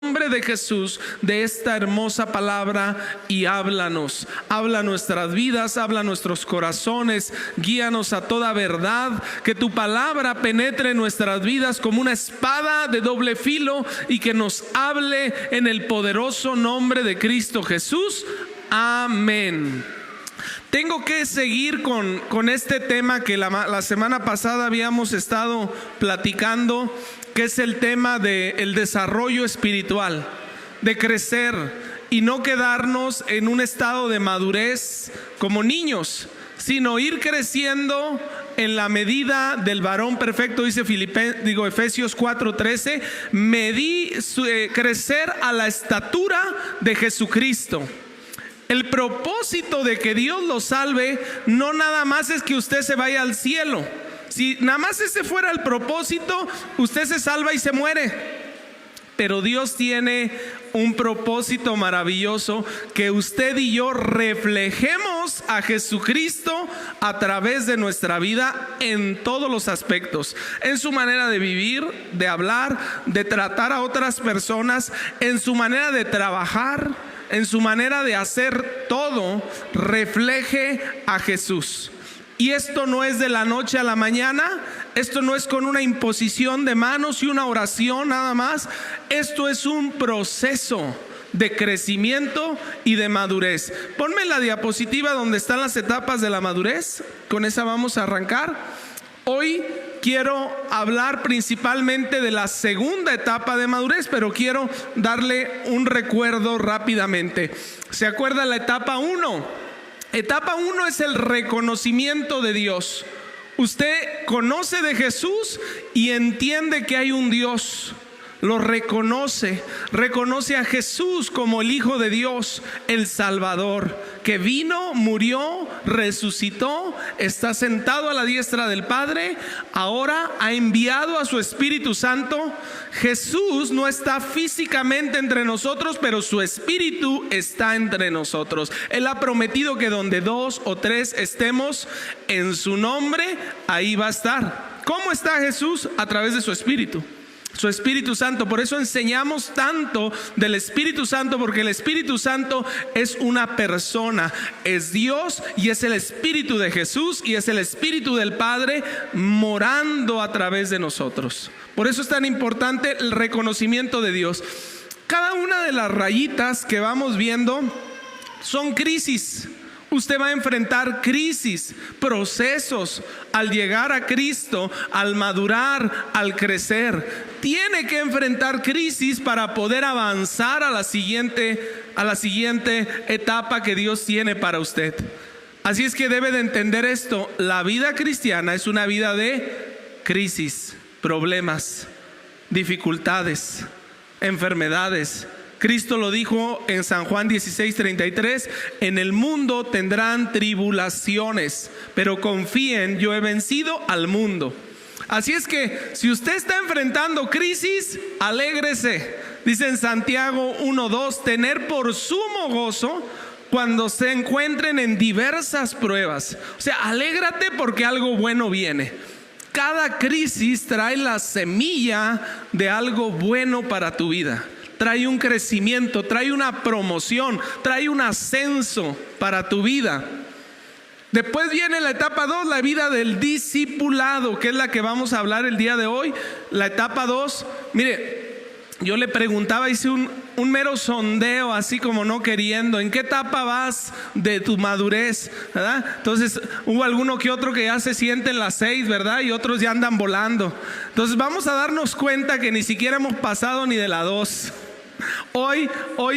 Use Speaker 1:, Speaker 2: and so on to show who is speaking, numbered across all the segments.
Speaker 1: nombre de Jesús, de esta hermosa palabra y háblanos. Habla nuestras vidas, habla nuestros corazones, guíanos a toda verdad. Que tu palabra penetre en nuestras vidas como una espada de doble filo y que nos hable en el poderoso nombre de Cristo Jesús. Amén. Tengo que seguir con este tema que la semana pasada habíamos estado platicando, que es el tema del desarrollo espiritual, de crecer y no quedarnos en un estado de madurez como niños, sino ir creciendo en la medida del varón perfecto, dice Efesios 4:13, crecer a la estatura de Jesucristo. El propósito de que Dios lo salve no nada más es que usted se vaya al cielo. Si nada más ese fuera el propósito, usted se salva y se muere. Pero Dios tiene un propósito maravilloso, que usted y yo reflejemos a Jesucristo a través de nuestra vida en todos los aspectos, en su manera de vivir, de hablar, de tratar a otras personas, en su manera de trabajar, en su manera de hacer todo, refleje a Jesús. Y esto no es de la noche a la mañana, esto no es con una imposición de manos y una oración nada más. Esto es un proceso de crecimiento y de madurez. Ponme la diapositiva donde están las etapas de la madurez. Con esa vamos a arrancar. Hoy quiero hablar principalmente de la segunda etapa de madurez, pero quiero darle un recuerdo rápidamente. ¿Se acuerda la etapa 1? Etapa 1 es el reconocimiento de Dios. Usted conoce de Jesús y entiende que hay un Dios. Lo reconoce a Jesús como el Hijo de Dios, el Salvador, que vino, murió, resucitó, está sentado a la diestra del Padre, ahora ha enviado a su Espíritu Santo. Jesús no está físicamente entre nosotros, pero su Espíritu está entre nosotros. Él ha prometido que donde 2 o 3 estemos en su nombre, ahí va a estar. ¿Cómo está Jesús? A través de su Espíritu. Su Espíritu Santo. Por eso enseñamos tanto del Espíritu Santo, porque el Espíritu Santo es una persona, es Dios y es el Espíritu de Jesús y es el Espíritu del Padre morando a través de nosotros. Por eso es tan importante el reconocimiento de Dios. Cada una de las rayitas que vamos viendo son crisis. Usted va a enfrentar crisis, procesos al llegar a Cristo, al madurar, al crecer. Tiene que enfrentar crisis para poder avanzar a la siguiente etapa que Dios tiene para usted. Así es que debe de entender esto. La vida cristiana es una vida de crisis, problemas, dificultades, enfermedades. Cristo lo dijo en San Juan 16:33, en el mundo tendrán tribulaciones, pero confíen, yo he vencido al mundo. Así es que si usted está enfrentando crisis, alégrese. Dice en Santiago 1:2, tener por sumo gozo cuando se encuentren en diversas pruebas. O sea, alégrate porque algo bueno viene. Cada crisis trae la semilla de algo bueno para tu vida. Trae un crecimiento, trae una promoción, trae un ascenso para tu vida. Después viene la etapa 2, la vida del discipulado, que es la que vamos a hablar el día de hoy. La etapa 2, mire, yo le preguntaba, hice un mero sondeo, así como no queriendo, ¿en qué etapa vas de tu madurez? ¿Verdad? Entonces hubo alguno que otro que ya se siente en las 6, ¿verdad? Y otros ya andan volando. Entonces vamos a darnos cuenta que ni siquiera hemos pasado ni de la 2. Hoy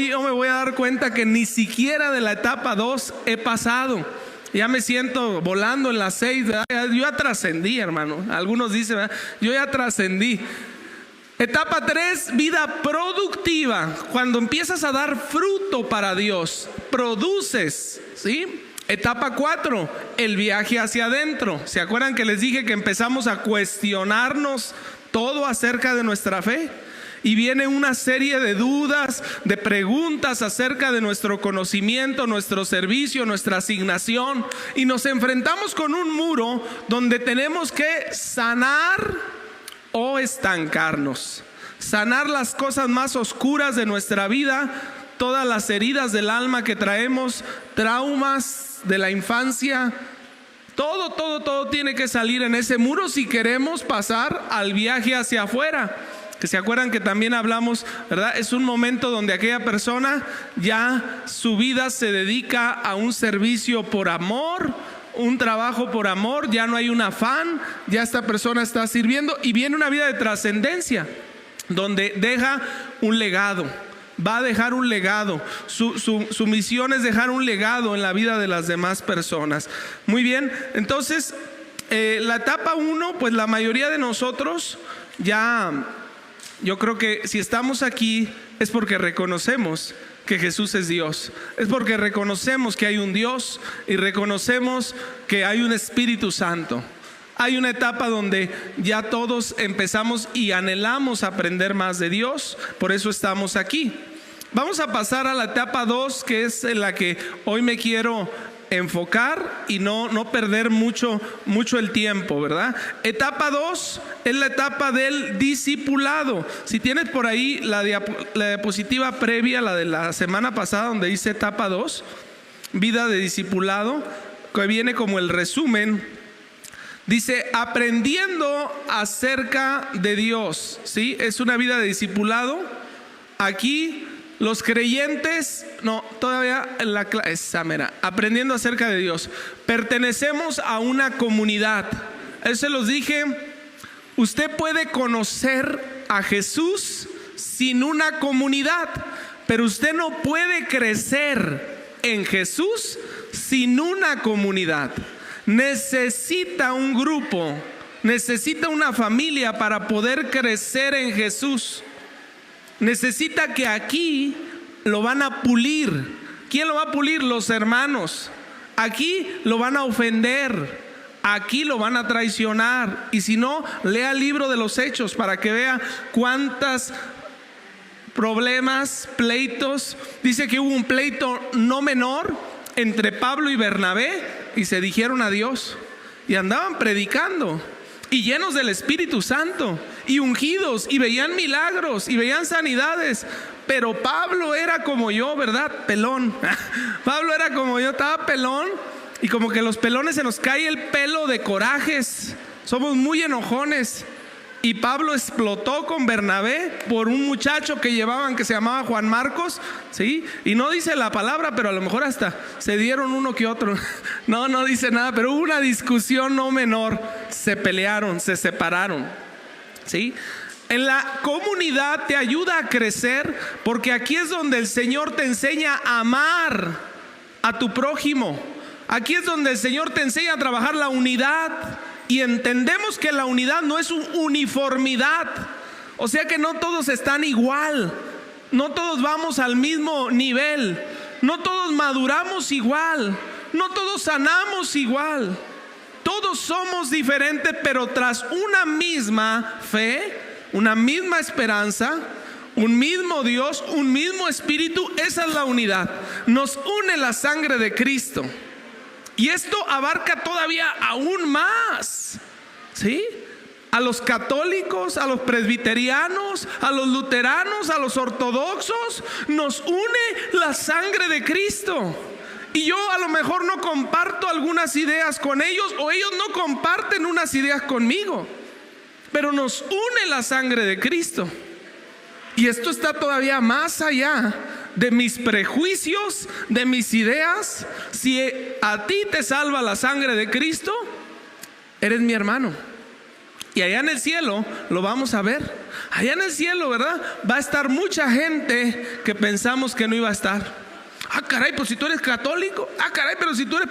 Speaker 1: yo me voy a dar cuenta que ni siquiera de la etapa 2 he pasado. Ya me siento volando en las 6, ¿verdad? Yo ya trascendí, hermano. Algunos dicen, ¿verdad? Yo ya trascendí. Etapa 3, vida productiva. Cuando empiezas a dar fruto para Dios, produces, ¿sí? Etapa 4, el viaje hacia adentro. ¿Se acuerdan que les dije que empezamos a cuestionarnos todo acerca de nuestra fe? Y viene una serie de dudas, de preguntas acerca de nuestro conocimiento, nuestro servicio, nuestra asignación. Y nos enfrentamos con un muro donde tenemos que sanar o estancarnos. sanar las cosas más oscuras de nuestra vida, todas las heridas del alma que traemos, traumas de la infancia. Todo tiene que salir en ese muro si queremos pasar al viaje hacia afuera. Que se acuerdan que también hablamos, ¿verdad? Es un momento donde aquella persona ya su vida se dedica a un servicio por amor, un trabajo por amor, ya no hay un afán, ya esta persona está sirviendo y viene una vida de trascendencia, donde deja un legado. Va a dejar un legado. Su misión es dejar un legado en la vida de las demás personas. Muy bien, entonces la etapa 1, pues la mayoría de nosotros ya, yo creo que si estamos aquí es porque reconocemos que Jesús es Dios, es porque reconocemos que hay un Dios y reconocemos que hay un Espíritu Santo. Hay una etapa donde ya todos empezamos y anhelamos aprender más de Dios, por eso estamos aquí. Vamos a pasar a la etapa 2, que es en la que hoy me quiero enfocar y no perder mucho el tiempo, ¿verdad? Etapa 2 es la etapa del discipulado. Si tienes por ahí la diapositiva previa, la de la semana pasada, donde dice etapa 2, vida de discipulado, que viene como el resumen. Dice, aprendiendo acerca de Dios, ¿sí? Es una vida de discipulado. Aquí los creyentes, aprendiendo acerca de Dios. Pertenecemos a una comunidad. Eso se los dije. Usted puede conocer a Jesús sin una comunidad, pero usted no puede crecer en Jesús sin una comunidad. Necesita un grupo, necesita una familia para poder crecer en Jesús. Necesita que aquí lo van a pulir. ¿Quién lo va a pulir? Los hermanos. Aquí lo van a ofender, aquí lo van a traicionar. Y si no, lea el libro de los Hechos para que vea cuántos problemas, pleitos. Dice que hubo un pleito no menor entre Pablo y Bernabé, y se dijeron adiós y andaban predicando y llenos del Espíritu Santo y ungidos y veían milagros y veían sanidades. Pero Pablo era como yo, ¿verdad? Pelón. Pablo era como yo, estaba pelón, y como que los pelones se nos cae el pelo de corajes, somos muy enojones. Y Pablo explotó con Bernabé por un muchacho que llevaban que se llamaba Juan Marcos, ¿sí? Y no dice la palabra, pero a lo mejor hasta se dieron uno que otro. No dice nada, pero hubo una discusión no menor. Se pelearon, se separaron, ¿sí? En la comunidad te ayuda a crecer, porque aquí es donde el Señor te enseña a amar a tu prójimo. Aquí es donde el Señor te enseña a trabajar la unidad. Y entendemos que la unidad no es uniformidad. O sea que no todos están igual, no todos vamos al mismo nivel, no todos maduramos igual, no todos sanamos igual. Todos somos diferentes, pero tras una misma fe, una misma esperanza, un mismo Dios, un mismo Espíritu. Esa es la unidad. Nos une la sangre de Cristo. Y esto abarca todavía aún más, ¿sí? A los católicos, a los presbiterianos, a los luteranos, a los ortodoxos, nos une la sangre de Cristo. Y yo a lo mejor no comparto algunas ideas con ellos, o ellos no comparten unas ideas conmigo, pero nos une la sangre de Cristo. Y esto está todavía más allá de mis prejuicios, de mis ideas. Si a ti te salva la sangre de Cristo, eres mi hermano. Y allá en el cielo lo vamos a ver. Allá en el cielo, ¿verdad? Va a estar mucha gente que pensamos que no iba a estar. Ah, caray, pues si tú eres católico. Ah, caray, pero si tú eres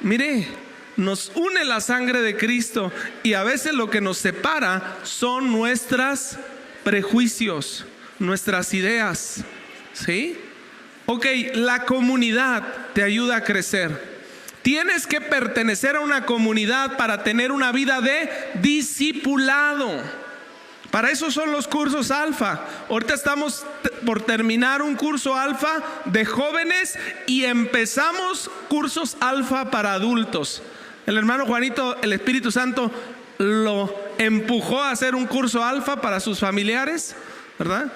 Speaker 1: Mire, nos une la sangre de Cristo. Y a veces lo que nos separa son nuestros prejuicios, nuestras ideas, ¿sí? Ok, la comunidad te ayuda a crecer. Tienes que pertenecer a una comunidad para tener una vida de discipulado. Para eso son los cursos alfa. Ahorita estamos por terminar un curso alfa de jóvenes y empezamos cursos alfa para adultos. El hermano Juanito, el Espíritu Santo lo empujó a hacer un curso alfa para sus familiares, ¿verdad?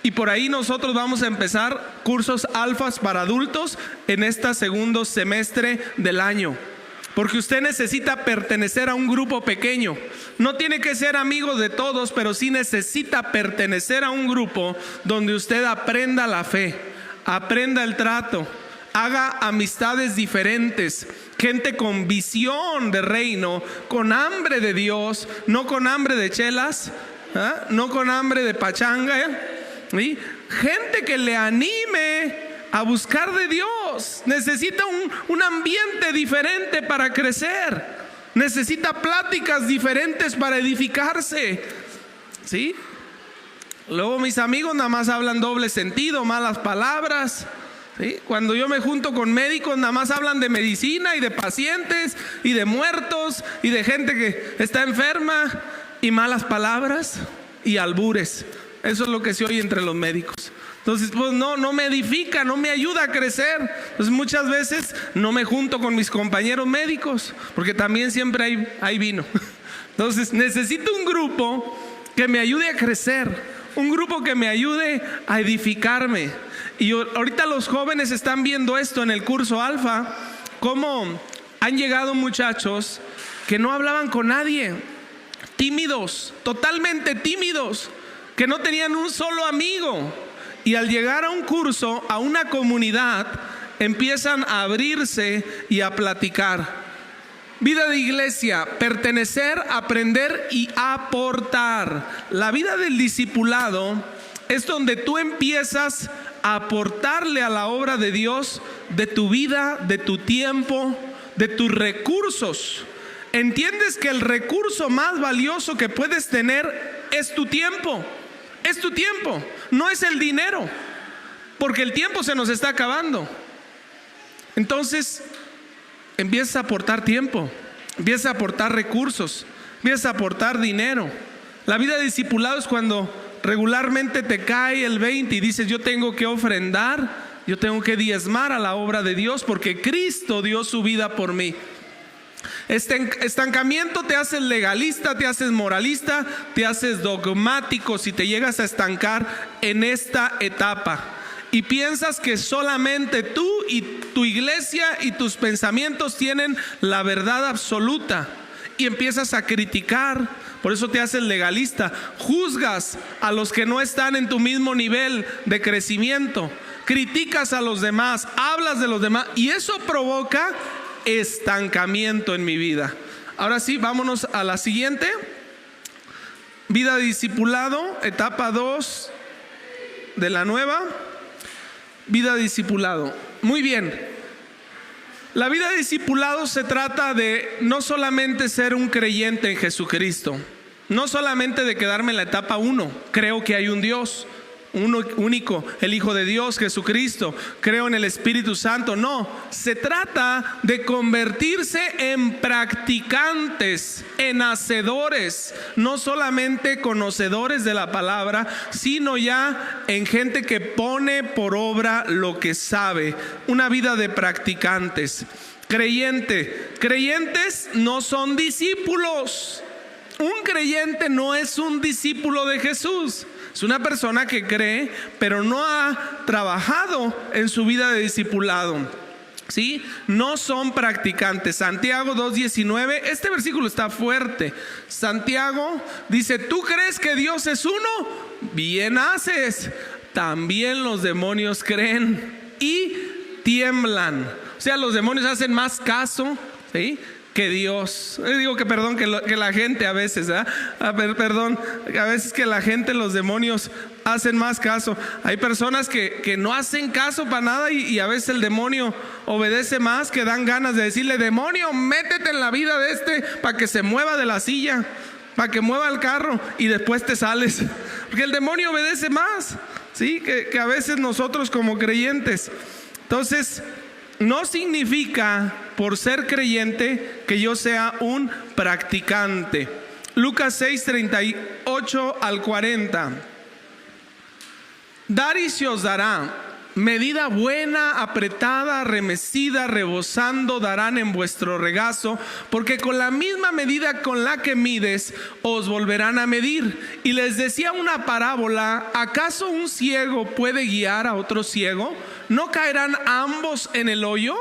Speaker 1: Y por ahí nosotros vamos a empezar cursos alfas para adultos en este segundo semestre del año. Porque usted necesita pertenecer a un grupo pequeño. No tiene que ser amigo de todos, pero sí necesita pertenecer a un grupo donde usted aprenda la fe, aprenda el trato, haga amistades diferentes, gente con visión de reino, con hambre de Dios, no con hambre de chelas, no con hambre de pachanga, ¿sí? Gente que le anime a buscar de Dios. Necesita un ambiente diferente para crecer. Necesita pláticas diferentes para edificarse, ¿sí? Luego mis amigos nada más hablan doble sentido, malas palabras, ¿sí? Cuando yo me junto con médicos nada más hablan de medicina y de pacientes y de muertos y de gente que está enferma y malas palabras y albures. Eso es lo que se oye entre los médicos. Entonces, pues no me edifica, no me ayuda a crecer. Entonces muchas veces no me junto con mis compañeros médicos, porque también siempre hay vino. Entonces necesito un grupo que me ayude a crecer, un grupo que me ayude a edificarme. Y ahorita los jóvenes están viendo esto en el curso alfa, cómo han llegado muchachos que no hablaban con nadie, tímidos, totalmente tímidos, que no tenían un solo amigo. Y al llegar a un curso, a una comunidad, empiezan a abrirse y a platicar. Vida de iglesia, pertenecer, aprender y aportar. La vida del discipulado es donde tú empiezas a aportarle a la obra de Dios de tu vida, de tu tiempo, de tus recursos. Entiendes que el recurso más valioso que puedes tener es tu tiempo. Es tu tiempo, no es el dinero, porque el tiempo se nos está acabando. Entonces, empieza a aportar tiempo, empieza a aportar recursos, empieza a aportar dinero. La vida de discipulado es cuando regularmente te cae el 20 y dices: yo tengo que ofrendar, yo tengo que diezmar a la obra de Dios, porque Cristo dio su vida por mí. Este estancamiento te haces legalista, te haces moralista, te haces dogmático si te llegas a estancar en esta etapa y piensas que solamente tú y tu iglesia y tus pensamientos tienen la verdad absoluta y empiezas a criticar. Por eso te haces legalista, juzgas a los que no están en tu mismo nivel de crecimiento, criticas a los demás, hablas de los demás, y eso provoca estancamiento en mi vida. Ahora sí, vámonos a la siguiente. Vida de discipulado, etapa 2 de la nueva. Vida de discipulado. Muy bien. La vida de discipulado se trata de no solamente ser un creyente en Jesucristo, no solamente de quedarme en la etapa 1, creo que hay un Dios, uno único, el Hijo de Dios, Jesucristo, creo en el Espíritu Santo. No, se trata de convertirse en practicantes, en hacedores, no solamente conocedores de la palabra, sino ya en gente que pone por obra lo que sabe. Una vida de practicantes. Creyentes no son discípulos. Un creyente no es un discípulo de Jesús. Es una persona que cree, pero no ha trabajado en su vida de discipulado, ¿sí? No son practicantes. Santiago 2:19, este versículo está fuerte. Santiago dice: ¿tú crees que Dios es uno? Bien haces. También los demonios creen y tiemblan. O sea, los demonios hacen más caso, ¿sí?, que Dios. Digo que perdón, que la gente a veces, a veces que la gente, los demonios hacen más caso. Hay personas que no hacen caso para nada y a veces el demonio obedece más, que dan ganas de decirle: demonio, métete en la vida de este para que se mueva de la silla, para que mueva el carro, y después te sales. Porque el demonio obedece más, ¿sí?, que a veces nosotros como creyentes. Entonces, no significa por ser creyente que yo sea un practicante. Lucas 6:38 al 40. Dar y se os dará. Medida buena, apretada, remecida, rebosando darán en vuestro regazo, porque con la misma medida con la que mides, os volverán a medir. Y les decía una parábola: ¿acaso un ciego puede guiar a otro ciego? ¿No caerán ambos en el hoyo?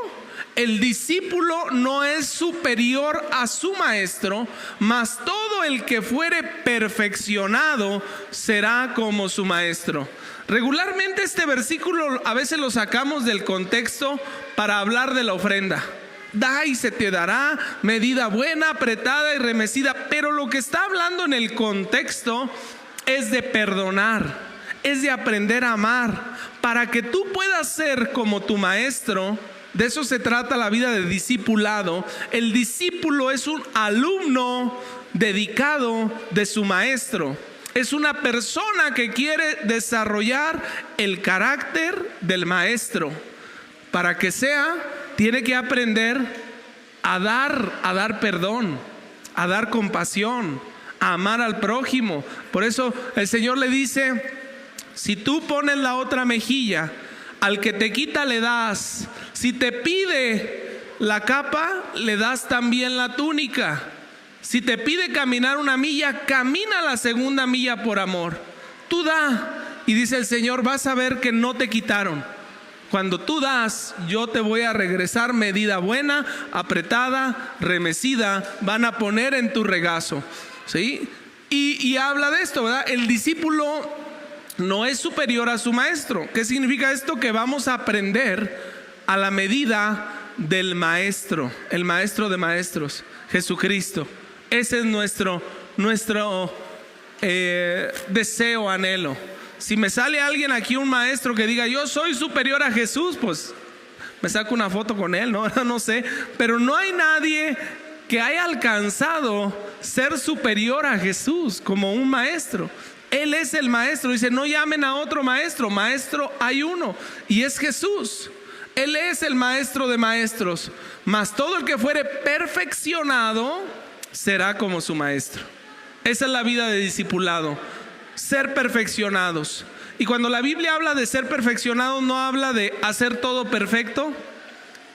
Speaker 1: El discípulo no es superior a su maestro, mas todo el que fuere perfeccionado será como su maestro. Regularmente este versículo a veces lo sacamos del contexto para hablar de la ofrenda. Da y se te dará, medida buena, apretada y remecida. Pero lo que está hablando en el contexto es de perdonar, es de aprender a amar, para que tú puedas ser como tu maestro. De eso se trata la vida de discipulado. El discípulo es un alumno dedicado de su maestro. Es una persona que quiere desarrollar el carácter del maestro. Para que sea, tiene que aprender a dar perdón, a dar compasión, a amar al prójimo. Por eso el Señor le dice: si tú pones la otra mejilla, al que te quita le das. Si te pide la capa, le das también la túnica. Si te pide caminar una milla, camina la segunda milla por amor. Tú da, y dice el Señor, vas a ver que no te quitaron. Cuando tú das, yo te voy a regresar medida buena, apretada, remecida, van a poner en tu regazo. ¿Sí? Y habla de esto, ¿verdad? El discípulo no es superior a su maestro. ¿Qué significa esto? Que vamos a aprender a la medida del maestro, el maestro de maestros, Jesucristo. Ese es nuestro deseo, anhelo. Si me sale alguien aquí, un maestro que diga yo soy superior a Jesús, pues me saco una foto con él, ¿no? No sé, pero no hay nadie que haya alcanzado ser superior a Jesús como un maestro. Él es el maestro. Dice: no llamen a otro maestro, maestro hay uno, y es Jesús. Él es el maestro de maestros. Mas todo el que fuere perfeccionado será como su maestro. Esa es la vida de discipulado, ser perfeccionados. Y cuando la Biblia habla de ser perfeccionados, no habla de hacer todo perfecto,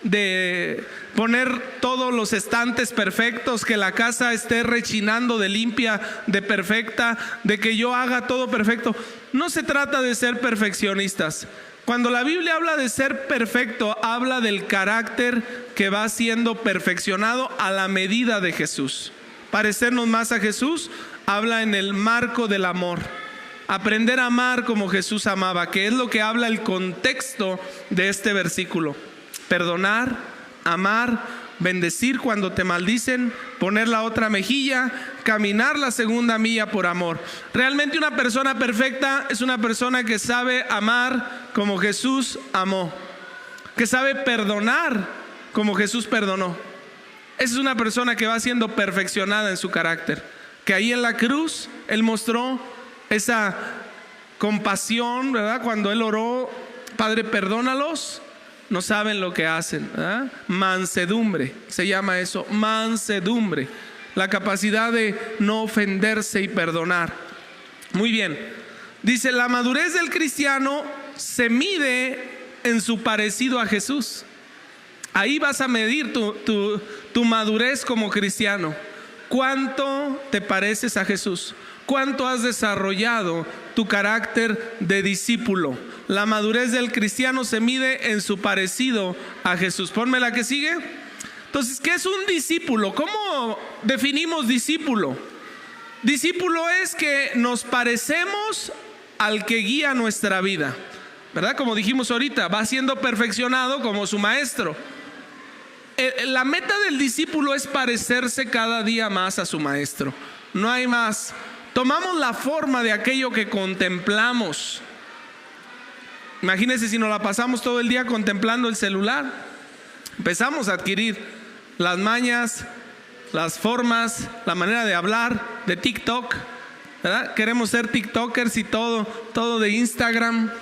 Speaker 1: de poner todos los estantes perfectos, que la casa esté rechinando de limpia, de perfecta, de que yo haga todo perfecto. No se trata de ser perfeccionistas. Cuando la Biblia habla de ser perfecto, habla del carácter que va siendo perfeccionado a la medida de Jesús. Parecernos más a Jesús habla en el marco del amor. Aprender a amar como Jesús amaba, que es lo que habla el contexto de este versículo. Perdonar, amar, bendecir cuando te maldicen, poner la otra mejilla, caminar la segunda milla por amor. Realmente una persona perfecta es una persona que sabe amar como Jesús amó, que sabe perdonar como Jesús perdonó. Esa es una persona que va siendo perfeccionada en su carácter, que ahí en la cruz Él mostró esa compasión, ¿verdad? Cuando Él oró: Padre, perdónalos, no saben lo que hacen, ¿verdad? Mansedumbre, se llama eso, mansedumbre, la capacidad de no ofenderse y perdonar. Muy bien, dice: la madurez del cristiano se mide en su parecido a Jesús. Ahí vas a medir tu madurez como cristiano. ¿Cuánto te pareces a Jesús? ¿Cuánto has desarrollado tu carácter de discípulo? La madurez del cristiano se mide en su parecido a Jesús. Ponme la que sigue. Entonces, ¿qué es un discípulo? ¿Cómo definimos discípulo? Discípulo es que nos parecemos al que guía nuestra vida, ¿verdad? Como dijimos ahorita, va siendo perfeccionado como su maestro. La meta del discípulo es parecerse cada día más a su maestro. No hay más. Tomamos la forma de aquello que contemplamos. Imagínense si nos la pasamos todo el día contemplando el celular. Empezamos a adquirir las mañas, las formas, la manera de hablar de TikTok, ¿verdad? Queremos ser TikTokers y todo de Instagram.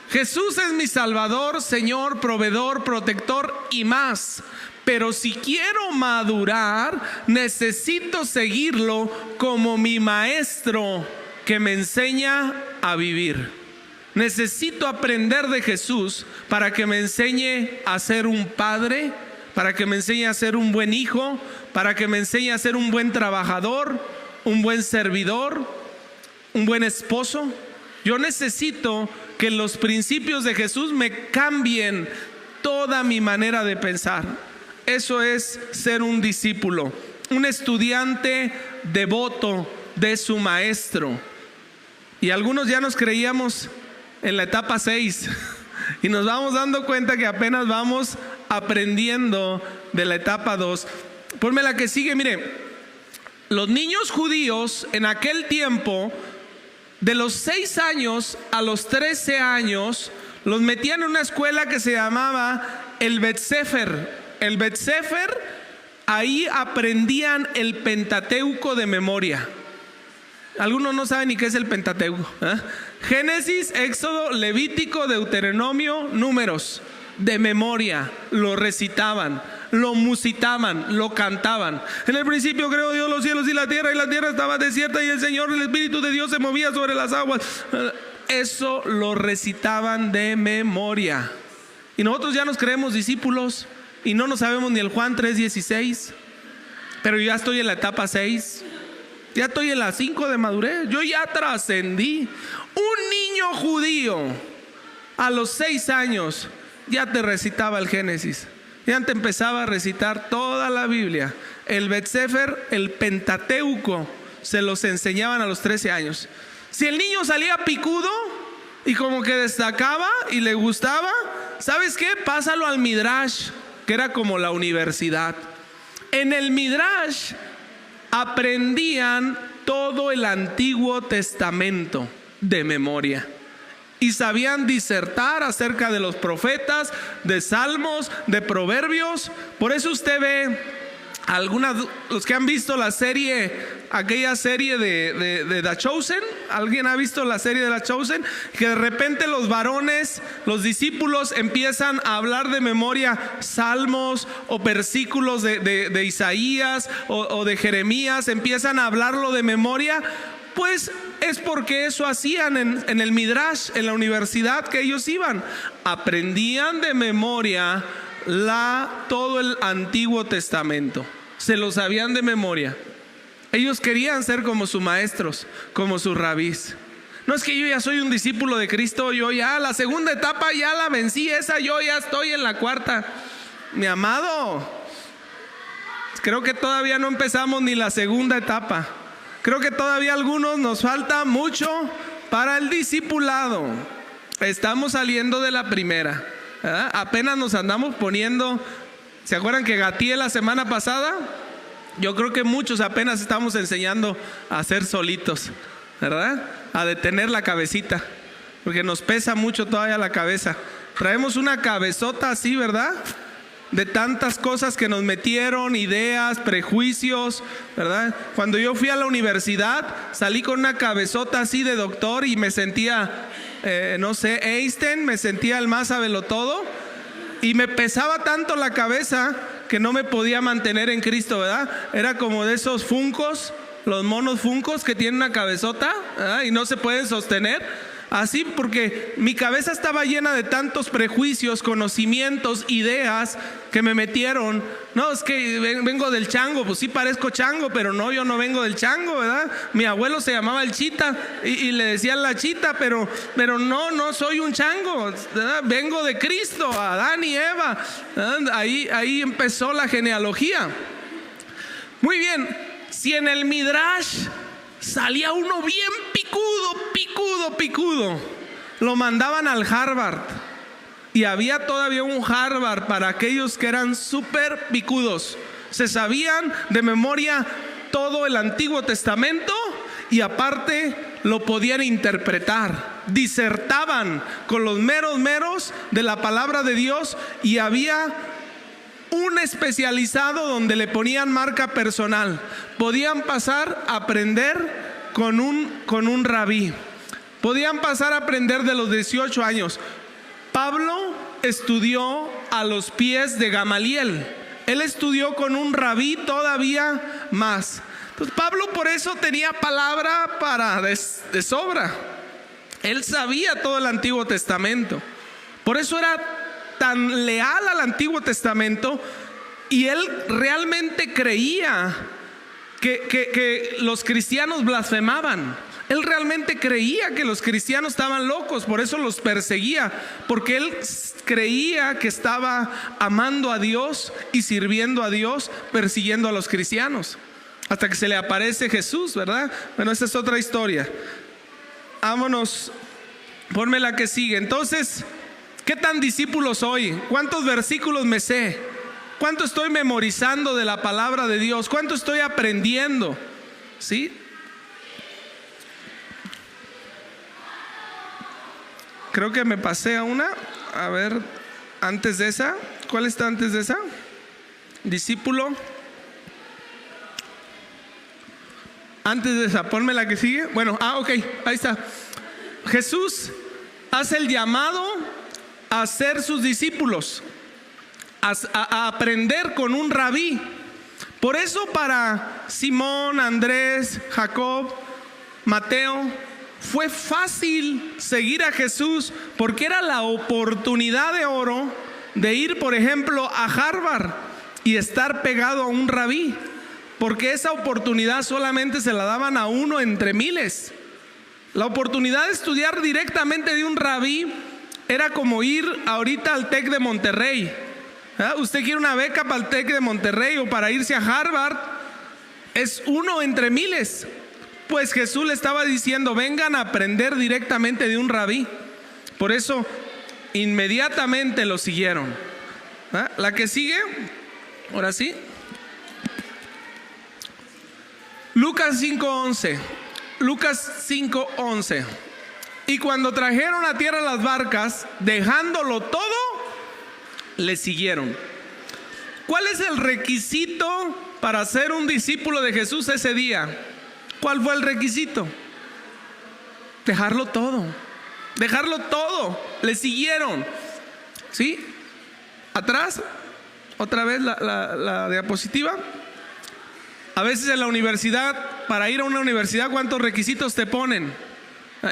Speaker 1: Jesús es mi Salvador, Señor, proveedor, protector y más. Pero si quiero madurar, necesito seguirlo como mi maestro que me enseña a vivir. Necesito aprender de Jesús para que me enseñe a ser un padre, para que me enseñe a ser un buen hijo, para que me enseñe a ser un buen trabajador, un buen servidor, un buen esposo. Yo necesito que los principios de Jesús me cambien toda mi manera de pensar. Eso es ser un discípulo, un estudiante devoto de su maestro. Y algunos ya nos creíamos en la etapa 6 y nos vamos dando cuenta que apenas vamos aprendiendo de la etapa 2. Ponme la que sigue. Mire, los niños judíos en aquel tiempo, de los 6 años a los 13 años, los metían en una escuela que se llamaba el Bet Sefer. El Bet Sefer, ahí aprendían el Pentateuco de memoria. Algunos no saben ni qué es el Pentateuco, ¿eh? Génesis, Éxodo, Levítico, Deuteronomio, Números, de memoria, lo recitaban, lo musitaban, lo cantaban. En el principio creó Dios los cielos y la tierra estaba desierta, y el Señor, el Espíritu de Dios, se movía sobre las aguas. Eso lo recitaban de memoria. Y nosotros ya nos creemos discípulos y no nos sabemos ni el Juan 3:16, pero yo ya estoy en la etapa 6. Ya estoy en la 5 de madurez. Yo ya trascendí. Un niño judío a los 6 años ya te recitaba el Génesis, ya te empezaba a recitar toda la Biblia. El Bet Sefer, el Pentateuco, se los enseñaban a los 13 años. Si el niño salía picudo y como que destacaba y le gustaba, ¿sabes qué? Pásalo al Midrash, que era como la universidad. En el Midrash aprendían todo el Antiguo Testamento de memoria y sabían disertar acerca de los profetas, de salmos, de proverbios. Por eso usted ve los que han visto la serie, aquella serie de The Chosen. ¿Alguien ha visto la serie de The Chosen? Que de repente los varones, los discípulos, empiezan a hablar de memoria salmos o versículos de Isaías o de Jeremías, empiezan a hablarlo de memoria. Pues es porque eso hacían en el Midrash, en la universidad que ellos iban. Aprendían de memoria todo el Antiguo Testamento. Se lo sabían de memoria. Ellos querían ser como sus maestros, como sus rabís. No es que yo ya soy un discípulo de Cristo, yo ya la segunda etapa ya la vencí, esa yo ya estoy en la 4. Mi amado, creo que todavía no empezamos ni la segunda etapa. Creo que todavía a algunos nos falta mucho para el discipulado. Estamos saliendo de la primera, ¿verdad? Apenas nos andamos poniendo. ¿Se acuerdan que gateé la semana pasada? Yo creo que muchos apenas estamos enseñando a ser solitos, ¿verdad? A detener la cabecita, porque nos pesa mucho todavía la cabeza. Traemos una cabezota así, ¿verdad? De tantas cosas que nos metieron, ideas, prejuicios, ¿verdad? Cuando yo fui a la universidad, salí con una cabezota así de doctor y me sentía, no sé, Einstein, me sentía el más sabelotodo. Y me pesaba tanto la cabeza que no me podía mantener en Cristo, ¿verdad? Era como de esos funcos, los monos funcos que tienen una cabezota, ¿verdad? Y no se pueden sostener. Así, porque mi cabeza estaba llena de tantos prejuicios, conocimientos, ideas que me metieron. No, es que vengo del chango. Pues sí parezco chango, pero no, yo no vengo del chango, ¿verdad? Mi abuelo se llamaba el Chita y le decían la Chita, pero no soy un chango, ¿verdad? Vengo de Cristo, Adán y Eva, ¿verdad? Ahí empezó la genealogía. Muy bien, si en el Midrash salía uno bien picudo, lo mandaban al Harvard. Y había todavía un Harvard para aquellos que eran súper picudos. Se sabían de memoria todo el Antiguo Testamento y aparte lo podían interpretar. Disertaban con los meros de la palabra de Dios, y había un especializado donde le ponían marca personal. Podían pasar a aprender con un rabí. Podían pasar a aprender de los 18 años. Pablo estudió a los pies de Gamaliel. Él estudió con un rabí todavía más. Entonces Pablo por eso tenía palabra de sobra. Él sabía todo el Antiguo Testamento. Por eso era tan leal al Antiguo Testamento, y él realmente creía que los cristianos blasfemaban. Él realmente creía que los cristianos estaban locos, por eso los perseguía, porque él creía que estaba amando a Dios y sirviendo a Dios, persiguiendo a los cristianos, hasta que se le aparece Jesús, ¿verdad? Bueno, esa es otra historia. Vámonos, ponme la que sigue. Entonces, ¿qué tan discípulo soy? ¿Cuántos versículos me sé? ¿Cuánto estoy memorizando de la palabra de Dios? ¿Cuánto estoy aprendiendo? ¿Sí? Creo que me pasé a una. A ver, antes de esa. ¿Cuál está antes de esa? Discípulo. Antes de esa, ponme la que sigue. Bueno, ok, ahí está. Jesús hace el llamado a ser sus discípulos, a aprender con un rabí. Por eso para Simón, Andrés, Jacob, Mateo, fue fácil seguir a Jesús, porque era la oportunidad de oro de ir, por ejemplo, a Harvard y estar pegado a un rabí, porque esa oportunidad solamente se la daban a uno entre miles. La oportunidad de estudiar directamente de un rabí era como ir ahorita al TEC de Monterrey. Usted quiere una beca para el TEC de Monterrey o para irse a Harvard, es uno entre miles. Pues Jesús le estaba diciendo: vengan a aprender directamente de un rabí. Por eso inmediatamente lo siguieron. La que sigue, ahora sí, Lucas 5:11. Lucas 5:11. Y cuando trajeron a tierra las barcas, dejándolo todo, le siguieron. ¿Cuál es el requisito para ser un discípulo de Jesús ese día? ¿Cuál fue el requisito? Dejarlo todo. Dejarlo todo. Le siguieron. ¿Sí? Atrás, otra vez la diapositiva. A veces en la universidad, para ir a una universidad, ¿cuántos requisitos te ponen?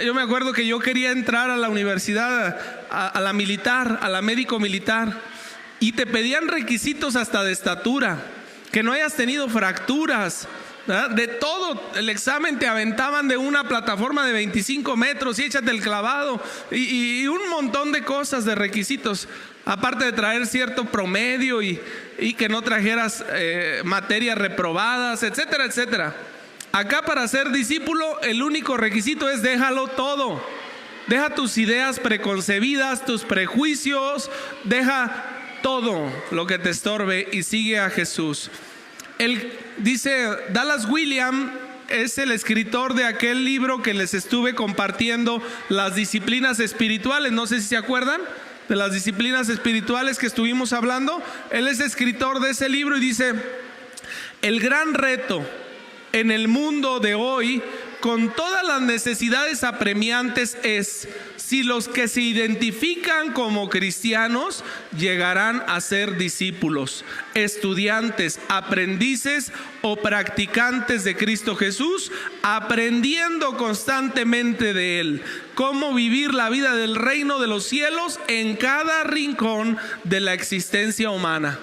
Speaker 1: Yo me acuerdo que yo quería entrar a la universidad, a la militar, a la médico militar, y te pedían requisitos hasta de estatura, que no hayas tenido fracturas, ¿verdad? De todo. El examen te aventaban de una plataforma de 25 metros y échate el clavado, y un montón de cosas, de requisitos, aparte de traer cierto promedio y que no trajeras materias reprobadas, etcétera, etcétera. Acá, para ser discípulo, el único requisito es: déjalo todo. Deja tus ideas preconcebidas, tus prejuicios, deja todo lo que te estorbe y sigue a Jesús. Él dice, Dallas Willard es el escritor de aquel libro que les estuve compartiendo, las disciplinas espirituales. No sé si se acuerdan de las disciplinas espirituales que estuvimos hablando. Él es escritor de ese libro y dice: el gran reto en el mundo de hoy, con todas las necesidades apremiantes, es si los que se identifican como cristianos llegarán a ser discípulos, estudiantes, aprendices o practicantes de Cristo Jesús, aprendiendo constantemente de Él, cómo vivir la vida del reino de los cielos en cada rincón de la existencia humana.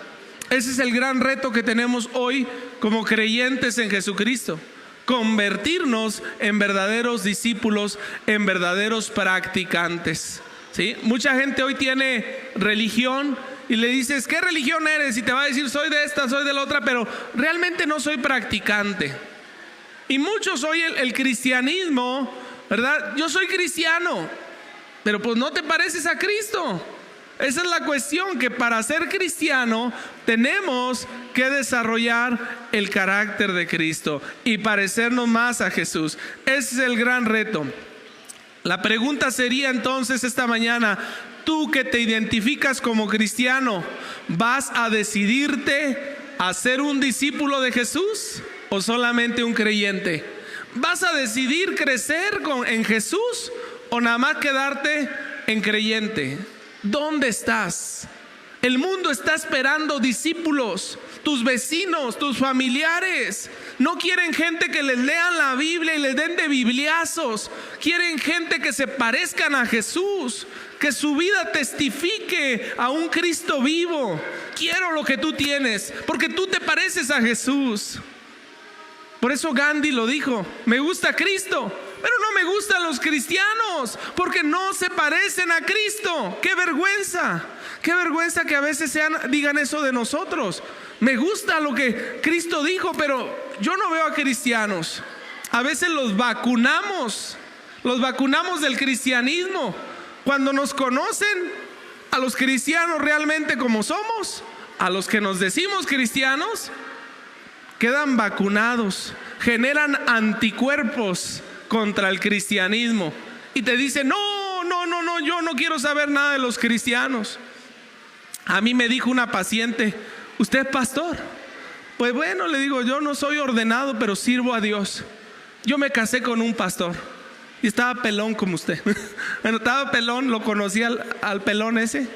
Speaker 1: Ese es el gran reto que tenemos hoy como creyentes en Jesucristo: convertirnos en verdaderos discípulos, en verdaderos practicantes. ¿Sí? Mucha gente hoy tiene religión y le dices: ¿qué religión eres? Y te va a decir: soy de esta, soy de la otra, pero realmente no soy practicante. Y muchos hoy el cristianismo, ¿verdad? Yo soy cristiano, pero pues no te pareces a Cristo. Esa es la cuestión, que para ser cristiano tenemos que desarrollar el carácter de Cristo y parecernos más a Jesús. Ese es el gran reto. La pregunta sería entonces esta mañana: tú que te identificas como cristiano, ¿vas a decidirte a ser un discípulo de Jesús o solamente un creyente? ¿Vas a decidir crecer en Jesús o nada más quedarte en creyente? ¿Dónde estás? El mundo está esperando discípulos, tus vecinos, tus familiares. No quieren gente que les lean la Biblia y les den de bibliazos. Quieren gente que se parezcan a Jesús, que su vida testifique a un Cristo vivo. Quiero lo que tú tienes, porque tú te pareces a Jesús. Por eso Gandhi lo dijo: me gusta Cristo, pero no me gustan los cristianos, porque no se parecen a Cristo. ¡Qué vergüenza! ¡Qué vergüenza que a veces digan eso de nosotros! Me gusta lo que Cristo dijo, pero yo no veo a cristianos. A veces los vacunamos del cristianismo. Cuando nos conocen a los cristianos realmente como somos, a los que nos decimos cristianos, quedan vacunados, generan anticuerpos contra el cristianismo y te dicen: no, yo no quiero saber nada de los cristianos. A mí me dijo una paciente: ¿usted es pastor? Pues bueno, le digo, yo no soy ordenado, pero sirvo a Dios. Yo me casé con un pastor y estaba pelón como usted. Bueno, estaba pelón, lo conocí al pelón ese.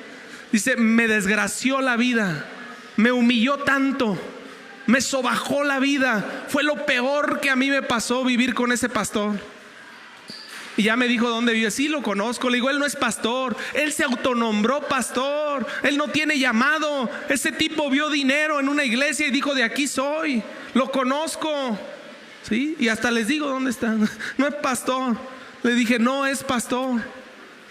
Speaker 1: Dice: me desgració la vida, me humilló tanto, me sobajó la vida. Fue lo peor que a mí me pasó, vivir con ese pastor. Y ya me dijo dónde vive. Sí, lo conozco. Le digo: él no es pastor, él se autonombró pastor, él no tiene llamado. Ese tipo vio dinero en una iglesia y dijo: de aquí soy, lo conozco. ¿Sí? Y hasta les digo dónde está. No es pastor. Le dije: no es pastor.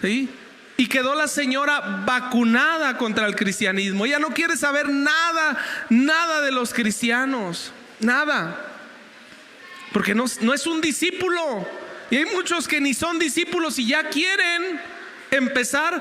Speaker 1: ¿Sí? Y quedó la señora vacunada contra el cristianismo. Ella no quiere saber nada de los cristianos, nada, porque no es un discípulo. Y hay muchos que ni son discípulos y ya quieren empezar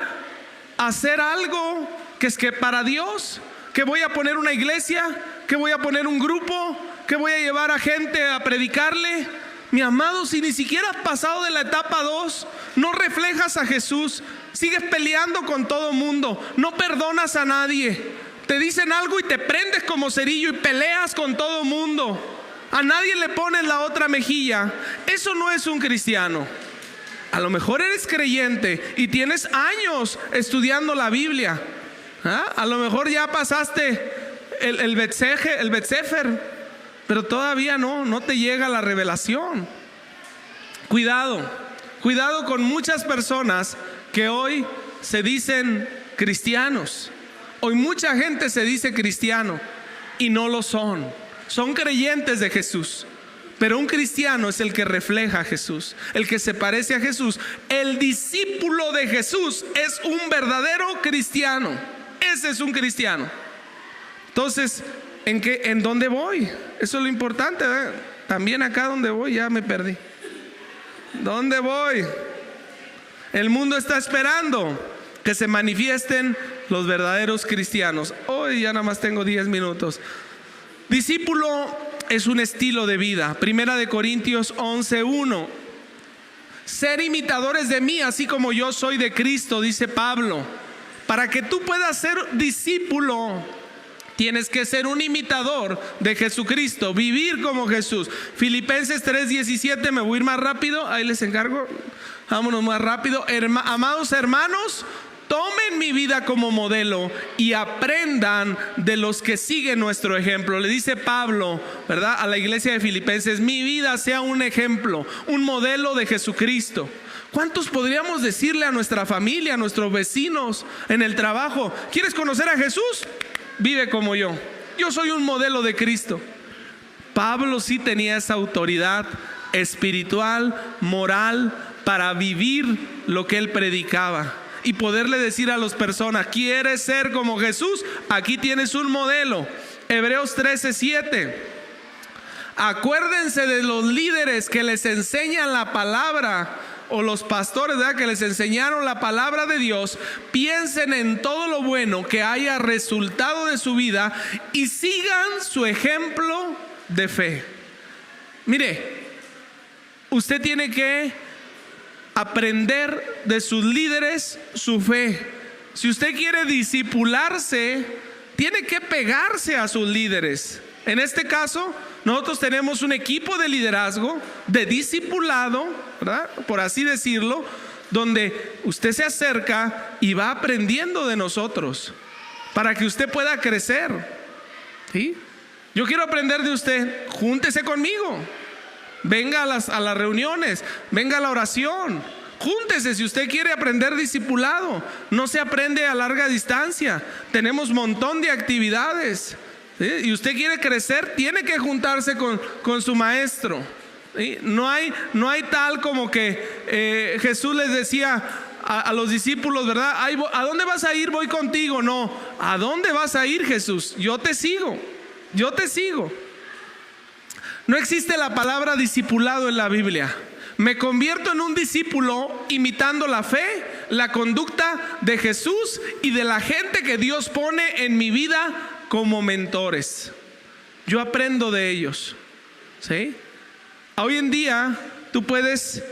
Speaker 1: a hacer algo que es que para Dios, que voy a poner una iglesia, que voy a poner un grupo, que voy a llevar a gente a predicarle. Mi amado, si ni siquiera has pasado de la etapa 2, no reflejas a Jesús, sigues peleando con todo mundo, no perdonas a nadie, te dicen algo y te prendes como cerillo y peleas con todo mundo. A nadie le pones la otra mejilla. Eso no es un cristiano. A lo mejor eres creyente y tienes años estudiando la Biblia. A lo mejor ya pasaste el Bet-Sefer, pero todavía no te llega la revelación. Cuidado con muchas personas que hoy se dicen cristianos. Hoy mucha gente se dice cristiano y no lo son. Son creyentes de Jesús, pero un cristiano es el que refleja a Jesús, el que se parece a Jesús. El discípulo de Jesús es un verdadero cristiano. Ese es un cristiano. Entonces, ¿en dónde voy? Eso es lo importante, ¿verdad? También acá donde voy ya me perdí. ¿Dónde voy? El mundo está esperando que se manifiesten los verdaderos cristianos. Hoy ya nada más tengo 10 minutos. Discípulo es un estilo de vida. Primera de Corintios 11:1. Ser imitadores de mí, así como yo soy de Cristo, dice Pablo. Para que tú puedas ser discípulo, tienes que ser un imitador de Jesucristo, vivir como Jesús. Filipenses 3:17, me voy a ir más rápido, ahí les encargo. Vámonos más rápido. Amados hermanos, tomen mi vida como modelo y aprendan de los que siguen nuestro ejemplo. Le dice Pablo, ¿verdad?, a la iglesia de Filipenses: mi vida sea un ejemplo, un modelo de Jesucristo. ¿Cuántos podríamos decirle a nuestra familia, a nuestros vecinos, en el trabajo: ¿quieres conocer a Jesús? Vive como yo. Yo soy un modelo de Cristo. Pablo sí tenía esa autoridad espiritual, moral, para vivir lo que él predicaba y poderle decir a las personas: ¿quieres ser como Jesús? Aquí tienes un modelo. Hebreos 13:7. Acuérdense de los líderes que les enseñan la palabra, o los pastores, ¿verdad?, que les enseñaron la palabra de Dios. Piensen en todo lo bueno que haya resultado de su vida y sigan su ejemplo de fe. Mire, usted tiene que aprender de sus líderes su fe. Si usted quiere discipularse, tiene que pegarse a sus líderes. En este caso, nosotros tenemos un equipo de liderazgo, de discipulado, ¿verdad?, por así decirlo, donde usted se acerca y va aprendiendo de nosotros para que usted pueda crecer. ¿Sí? Yo quiero aprender de usted, júntese conmigo. Venga a las reuniones, venga a la oración. Júntese si usted quiere aprender discipulado. No se aprende a larga distancia. Tenemos un montón de actividades. ¿Sí? Y usted quiere crecer, tiene que juntarse con su maestro. ¿Sí? No hay tal como que Jesús les decía a los discípulos, ¿verdad? ¿A dónde vas a ir? Voy contigo. No, ¿a dónde vas a ir, Jesús? Yo te sigo. Yo te sigo. No existe la palabra discipulado en la Biblia. Me convierto en un discípulo imitando la fe, la conducta de Jesús y de la gente que Dios pone en mi vida como mentores. Yo aprendo de ellos. ¿Sí? Hoy en día tú puedes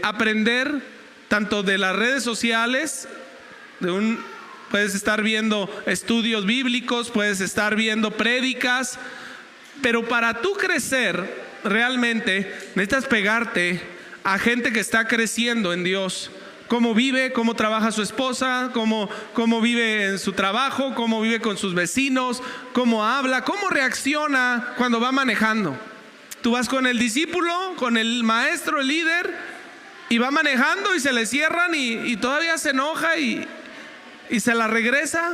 Speaker 1: aprender tanto de las redes sociales, puedes estar viendo estudios bíblicos, puedes estar viendo prédicas, pero para tú crecer realmente necesitas pegarte a gente que está creciendo en Dios. Cómo vive, cómo trabaja su esposa, cómo vive en su trabajo, cómo vive con sus vecinos, cómo habla, cómo reacciona cuando va manejando. Tú vas con el discípulo, con el maestro, el líder, y va manejando y se le cierran y todavía se enoja y se la regresa,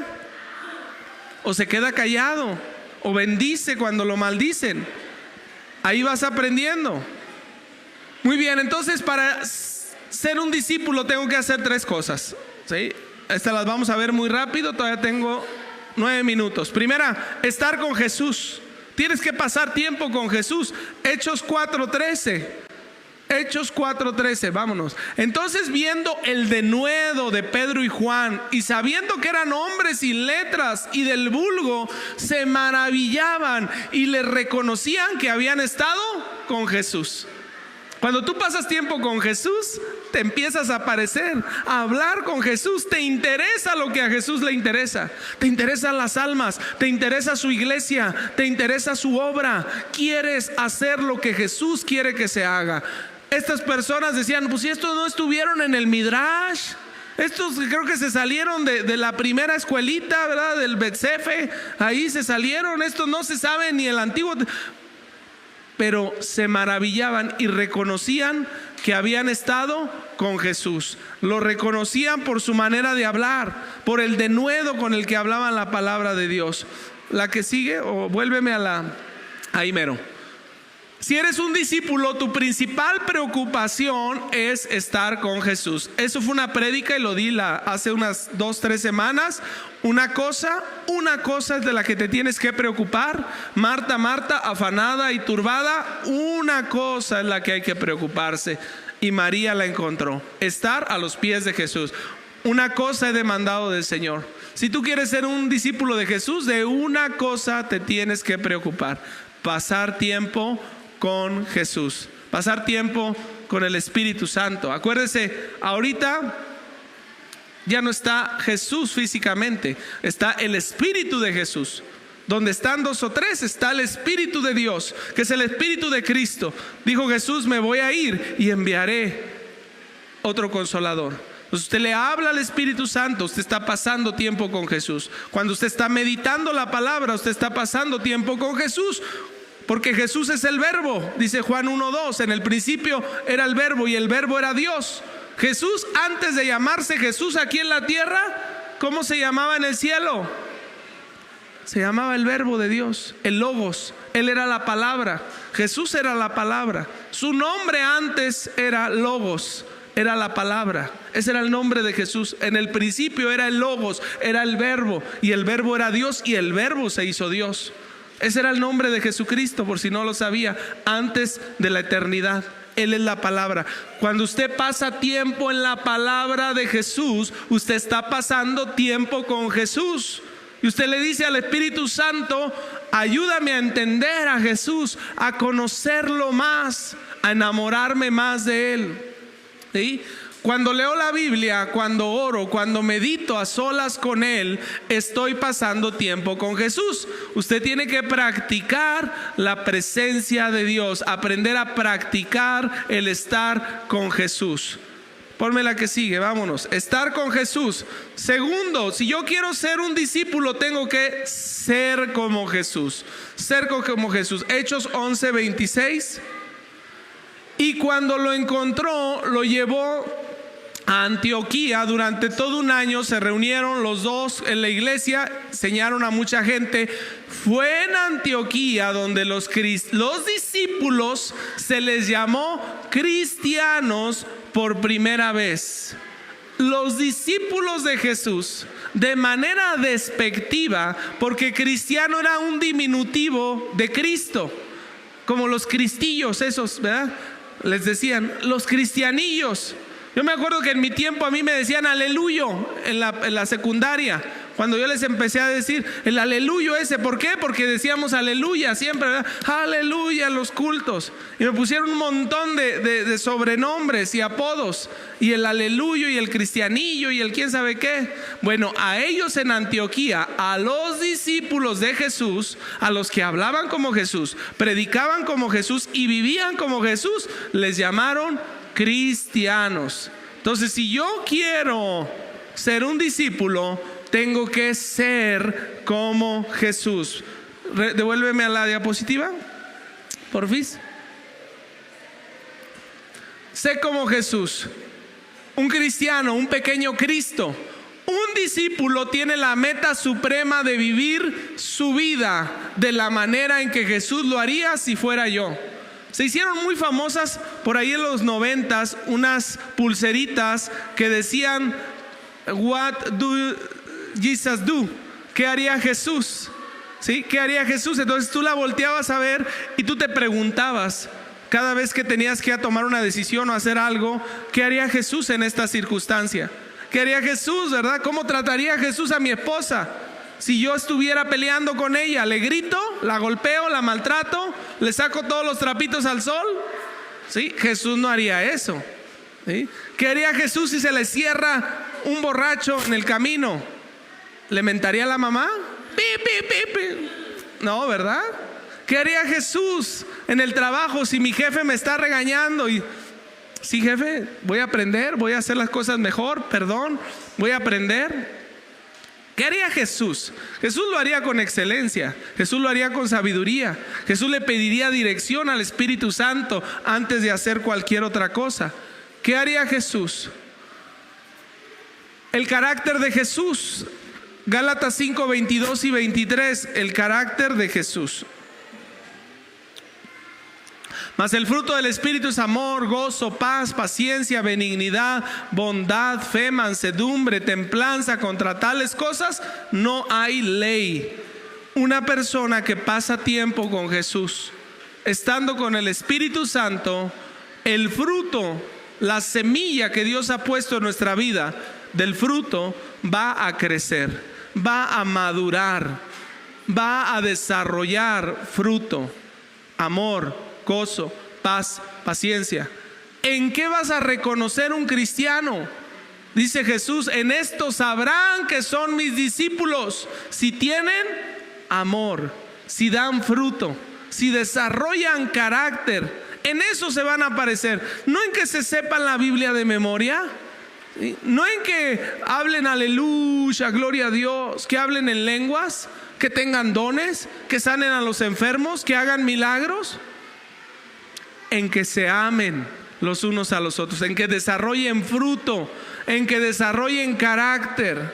Speaker 1: o se queda callado, o bendice cuando lo maldicen. Ahí vas aprendiendo. Muy bien, entonces para ser un discípulo tengo que hacer 3 cosas. ¿Sí? Estas las vamos a ver muy rápido, todavía tengo 9 minutos. Primera, estar con Jesús. Tienes que pasar tiempo con Jesús. Hechos 4:13. Hechos 4:13, vámonos. Entonces, viendo el denuedo de Pedro y Juan y sabiendo que eran hombres sin letras y del vulgo, se maravillaban y les reconocían que habían estado con Jesús. Cuando tú pasas tiempo con Jesús, te empiezas a parecer, a hablar con Jesús. Te interesa lo que a Jesús le interesa. Te interesan las almas, te interesa su iglesia, te interesa su obra. Quieres hacer lo que Jesús quiere que se haga. Estas personas decían, pues si estos no estuvieron en el Midrash, estos creo que se salieron de la primera escuelita, ¿verdad? Del Betsefe, ahí se salieron, estos no se sabe ni el antiguo. Pero se maravillaban y reconocían que habían estado con Jesús. Lo reconocían por su manera de hablar, por el denuedo con el que hablaban la palabra de Dios. La que sigue, o vuélveme ahí mero. Si eres un discípulo, tu principal preocupación es estar con Jesús. Eso fue una prédica y lo di hace unas 2-3 semanas. Una cosa es de la que te tienes que preocupar. Marta, afanada y turbada, una cosa es la que hay que preocuparse. Y María la encontró: estar a los pies de Jesús. Una cosa he demandado del Señor. Si tú quieres ser un discípulo de Jesús, de una cosa te tienes que preocupar: pasar tiempo con Jesús, pasar tiempo con el Espíritu Santo. Acuérdese, ahorita ya no está Jesús físicamente, está el Espíritu de Jesús. Donde están 2 o 3 está el Espíritu de Dios, que es el Espíritu de Cristo. Dijo Jesús: me voy a ir y enviaré otro Consolador. Entonces usted le habla al Espíritu Santo, usted está pasando tiempo con Jesús. Cuando usted está meditando la palabra, usted está pasando tiempo con Jesús. Porque Jesús es el verbo, dice Juan 1:2. En el principio era el verbo y el verbo era Dios. Jesús, antes de llamarse Jesús aquí en la tierra, ¿cómo se llamaba en el cielo? Se llamaba el verbo de Dios, el Logos. Él era la palabra. Jesús era la palabra. Su nombre antes era Logos, era la palabra. Ese era el nombre de Jesús. En el principio era el Logos, era el verbo, y el verbo era Dios, y el verbo se hizo Dios. Ese era el nombre de Jesucristo, por si no lo sabía, antes de la eternidad. Él es la palabra. Cuando usted pasa tiempo en la palabra de Jesús, usted está pasando tiempo con Jesús. Y usted le dice al Espíritu Santo: ayúdame a entender a Jesús, a conocerlo más, a enamorarme más de Él. ¿Sí? Cuando leo la Biblia, cuando oro, cuando medito a solas con Él, estoy pasando tiempo con Jesús. Usted tiene que practicar la presencia de Dios, aprender a practicar el estar con Jesús. Ponme la que sigue, vámonos. Estar con Jesús. Segundo, si yo quiero ser un discípulo, tengo que ser como Jesús. Ser como Jesús. Hechos 11:26. Y cuando lo encontró, lo llevó a Antioquía. Durante todo un año se reunieron los dos en la iglesia, enseñaron a mucha gente. Fue en Antioquía donde los discípulos se les llamó cristianos por primera vez. Los discípulos de Jesús, de manera despectiva, porque cristiano era un diminutivo de Cristo, como los cristillos esos, ¿verdad? Les decían los cristianillos. Yo me acuerdo que en mi tiempo a mí me decían aleluyo en la secundaria. Cuando yo les empecé a decir el aleluyo ese, ¿por qué? Porque decíamos aleluya siempre, ¿verdad? Aleluya en los cultos. Y me pusieron un montón de sobrenombres y apodos. Y el aleluyo y el cristianillo y el quién sabe qué. Bueno, a ellos en Antioquía, a los discípulos de Jesús, a los que hablaban como Jesús, predicaban como Jesús y vivían como Jesús, les llamaron cristianos. Entonces, si yo quiero ser un discípulo, tengo que ser como Jesús. Devuélveme a la diapositiva, porfis. Sé como Jesús. Un cristiano, un pequeño Cristo. Un discípulo tiene la meta suprema de vivir su vida de la manera en que Jesús lo haría si fuera yo. Se hicieron muy famosas por ahí en los 90s unas pulseritas que decían What do Jesus do? ¿Qué haría Jesús? ¿Sí? ¿Qué haría Jesús? Entonces tú la volteabas a ver y tú te preguntabas cada vez que tenías que tomar una decisión o hacer algo, ¿qué haría Jesús en esta circunstancia? ¿Qué haría Jesús, verdad? ¿Cómo trataría Jesús a mi esposa? Si yo estuviera peleando con ella, ¿le grito? ¿La golpeo? ¿La maltrato? ¿Le saco todos los trapitos al sol? ¿Sí? Jesús no haría eso. ¿Sí? ¿Qué haría Jesús si se le cierra un borracho en el camino? ¿Le mentaría a la mamá? ¡Pi, pi, pi, pi! No, ¿verdad? ¿Qué haría Jesús en el trabajo si mi jefe me está regañando? Y sí, jefe, voy a aprender, voy a hacer las cosas mejor, perdón, voy a aprender. ¿Qué haría Jesús? Jesús lo haría con excelencia, Jesús lo haría con sabiduría, Jesús le pediría dirección al Espíritu Santo antes de hacer cualquier otra cosa. ¿Qué haría Jesús? El carácter de Jesús, Gálatas 5, 22 y 23, el carácter de Jesús. Mas el fruto del Espíritu es amor, gozo, paz, paciencia, benignidad, bondad, fe, mansedumbre, templanza. Contra tales cosas no hay ley. Una persona que pasa tiempo con Jesús, estando con el Espíritu Santo, el fruto, la semilla que Dios ha puesto en nuestra vida, del fruto va a crecer, va a madurar, va a desarrollar fruto, amor, gozo, paz, paciencia. ¿En qué vas a reconocer un cristiano? Dice Jesús, en esto sabrán que son mis discípulos, si tienen amor, si dan fruto, si desarrollan carácter. En eso se van a aparecer. No en que se sepan la Biblia de memoria, no en que hablen aleluya, gloria a Dios, que hablen en lenguas, que tengan dones, que sanen a los enfermos, que hagan milagros. En que se amen los unos a los otros, en que desarrollen fruto, en que desarrollen carácter.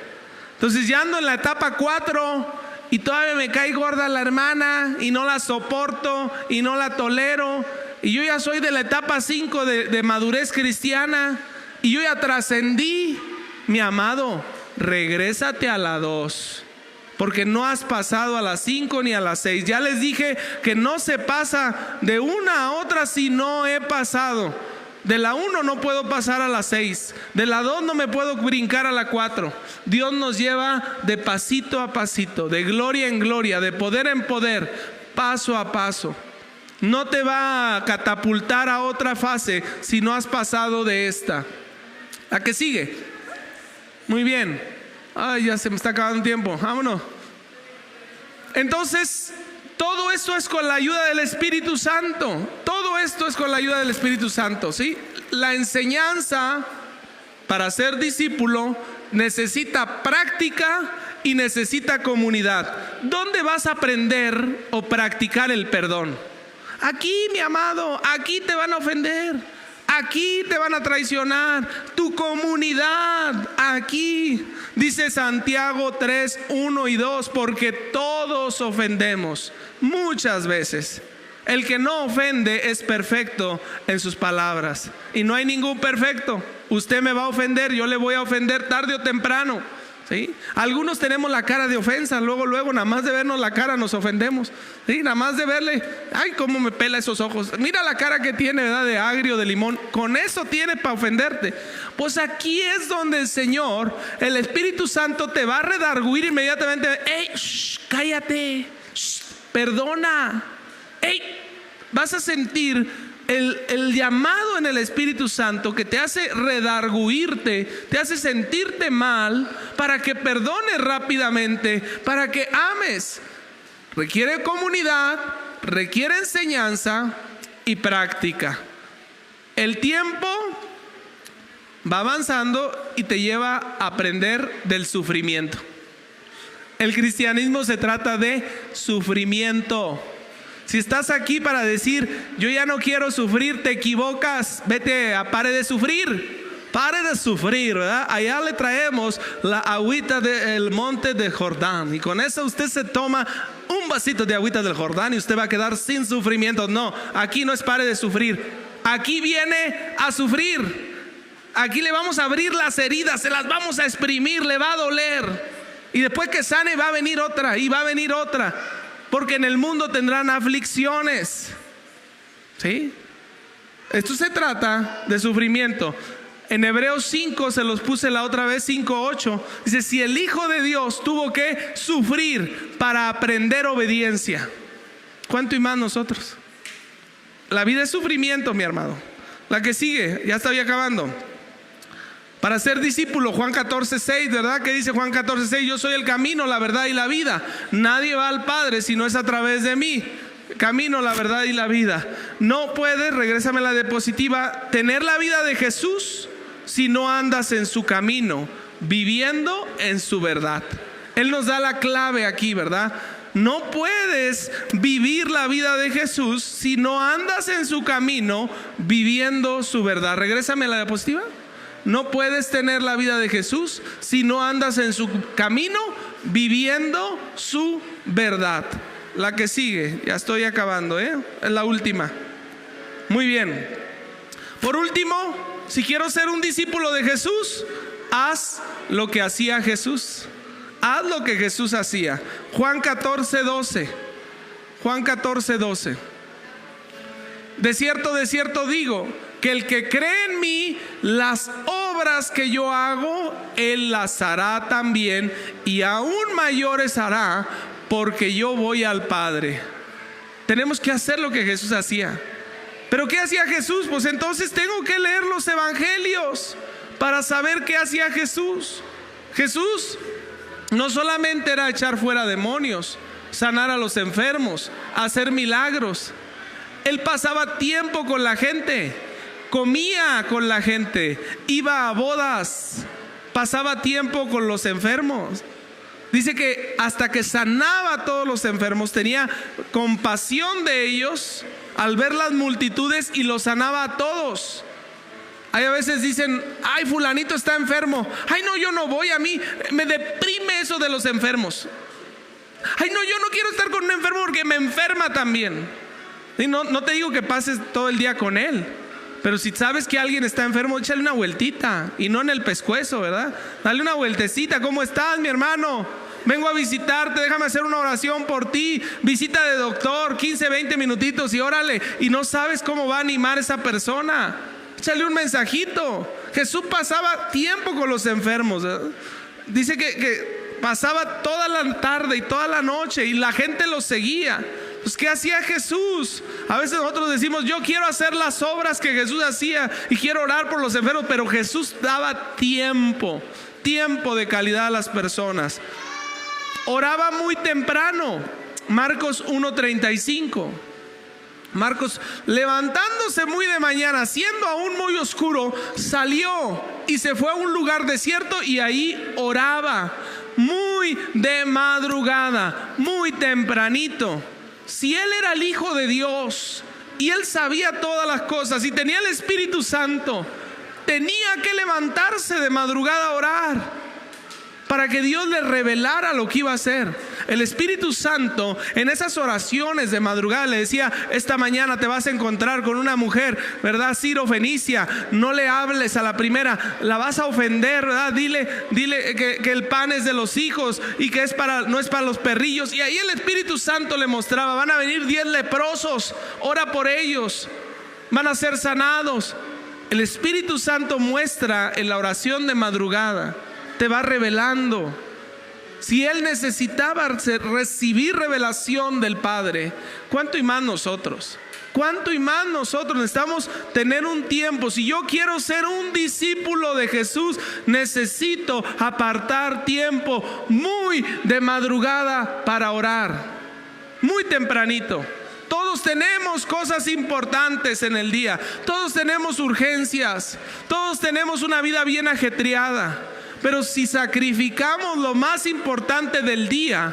Speaker 1: Entonces ya ando en la etapa 4 y todavía me cae gorda la hermana y no la soporto y no la tolero, y yo ya soy de la etapa 5 de madurez cristiana y yo ya trascendí. Mi amado, regrésate a la 2. Porque no has pasado a las 5 ni a las 6. Ya les dije que no se pasa de una a otra si no he pasado. De la 1 no puedo pasar a la 6. De la 2 no me puedo brincar a la 4. Dios nos lleva de pasito a pasito, de gloria en gloria, de poder en poder, paso a paso. No te va a catapultar a otra fase si no has pasado de esta. ¿A qué sigue? Muy bien. Ay, ya se me está acabando el tiempo. Vámonos. Entonces, todo esto es con la ayuda del Espíritu Santo. Todo esto es con la ayuda del Espíritu Santo, ¿sí? La enseñanza para ser discípulo necesita práctica y necesita comunidad. ¿Dónde vas a aprender o practicar el perdón? Aquí, mi amado, aquí te van a ofender, aquí te van a traicionar. Tu comunidad, aquí. Dice Santiago 3, 1 y 2, porque todos ofendemos muchas veces. El que no ofende es perfecto en sus palabras. Y no hay ningún perfecto. Usted me va a ofender, yo le voy a ofender tarde o temprano, ¿sí? Algunos tenemos la cara de ofensa, luego, nada más de vernos la cara nos ofendemos, ¿sí? Nada más de verle, ay, cómo me pela esos ojos. Mira la cara que tiene, ¿verdad? De agrio, de limón. Con eso tiene para ofenderte. Pues aquí es donde el Señor, el Espíritu Santo, te va a redarguir inmediatamente. Ey, cállate, perdona. Ey, vas a sentir el llamado en el Espíritu Santo que te hace redarguirte, te hace sentirte mal, para que perdones rápidamente, para que ames. Requiere comunidad, requiere enseñanza y práctica. El tiempo va avanzando y te lleva a aprender del sufrimiento. El cristianismo se trata de sufrimiento. Si estás aquí para decir, yo ya no quiero sufrir, te equivocas. Vete a pare de sufrir. Pare de sufrir, ¿verdad? Allá le traemos la agüita del monte de Jordán. Y con eso usted se toma un vasito de agüita del Jordán y usted va a quedar sin sufrimiento. No, aquí no es pare de sufrir. Aquí viene a sufrir. Aquí le vamos a abrir las heridas, se las vamos a exprimir, le va a doler. Y después que sane va a venir otra y va a venir otra. Porque en el mundo tendrán aflicciones, ¿sí? Esto se trata de sufrimiento. En Hebreos 5, se los puse la otra vez, 5:8. Dice, si el Hijo de Dios tuvo que sufrir para aprender obediencia, ¿cuánto y más nosotros? La vida es sufrimiento, mi hermano. La que sigue, ya estoy acabando. Para ser discípulo, Juan 14:6, ¿verdad? ¿Qué dice Juan 14:6? Yo soy el camino, la verdad y la vida. Nadie va al Padre si no es a través de mí. Camino, la verdad y la vida. No puedes, regrésame la diapositiva, tener la vida de Jesús si no andas en su camino, viviendo en su verdad. Él nos da la clave aquí, ¿verdad? No puedes vivir la vida de Jesús si no andas en su camino, viviendo su verdad. Regrésame la diapositiva. No puedes tener la vida de Jesús si no andas en su camino, viviendo su verdad. La que sigue, ya estoy acabando, es la última. Muy bien. Por último, si quiero ser un discípulo de Jesús, haz lo que hacía Jesús. Haz lo que Jesús hacía. Juan 14:12. Juan 14:12. De cierto digo, que el que cree en mí, las obras que yo hago, él las hará también, y aún mayores hará, porque yo voy al Padre. Tenemos que hacer lo que Jesús hacía. ¿Pero qué hacía Jesús? Pues entonces tengo que leer los evangelios para saber qué hacía Jesús. Jesús no solamente era echar fuera demonios, sanar a los enfermos, hacer milagros. Él pasaba tiempo con la gente, comía con la gente, iba a bodas, pasaba tiempo con los enfermos. Dice que hasta que sanaba a todos los enfermos, tenía compasión de ellos al ver las multitudes y los sanaba a todos. Hay a veces dicen, ay, fulanito está enfermo. Ay, no, yo no voy, a mí me deprime eso de los enfermos. Ay, no, yo no quiero estar con un enfermo porque me enferma también. Y no te digo que pases todo el día con él, pero si sabes que alguien está enfermo, échale una vueltita, y no en el pescuezo, ¿verdad? Dale una vueltecita. ¿Cómo estás, mi hermano? Vengo a visitarte, déjame hacer una oración por ti. Visita de doctor, 15, 20 minutitos y órale. Y no sabes cómo va a animar esa persona. Échale un mensajito. Jesús pasaba tiempo con los enfermos, ¿verdad? Dice que pasaba toda la tarde y toda la noche y la gente lo seguía. Pues ¿qué hacía Jesús? A veces nosotros decimos, yo quiero hacer las obras que Jesús hacía y quiero orar por los enfermos, pero Jesús daba tiempo de calidad a las personas. Oraba muy temprano. Marcos 1:35. Marcos, levantándose muy de mañana, siendo aún muy oscuro, salió y se fue a un lugar desierto y ahí oraba, muy de madrugada, muy tempranito. Si él era el Hijo de Dios y él sabía todas las cosas y tenía el Espíritu Santo, tenía que levantarse de madrugada a orar para que Dios le revelara lo que iba a hacer. El Espíritu Santo en esas oraciones de madrugada le decía: esta mañana te vas a encontrar con una mujer, ¿verdad? Ciro Fenicia, no le hables a la primera, la vas a ofender, ¿verdad? Dile que el pan es de los hijos y que no es para los perrillos. Y ahí el Espíritu Santo le mostraba: van a venir 10 leprosos, ora por ellos, van a ser sanados. El Espíritu Santo muestra en la oración de madrugada, te va revelando. Si él necesitaba recibir revelación del Padre, ¿cuánto y más nosotros? ¿Cuánto y más nosotros necesitamos tener un tiempo? Si yo quiero ser un discípulo de Jesús, necesito apartar tiempo muy de madrugada para orar, muy tempranito. Todos tenemos cosas importantes en el día, todos tenemos urgencias, todos tenemos una vida bien ajetreada. Pero si sacrificamos lo más importante del día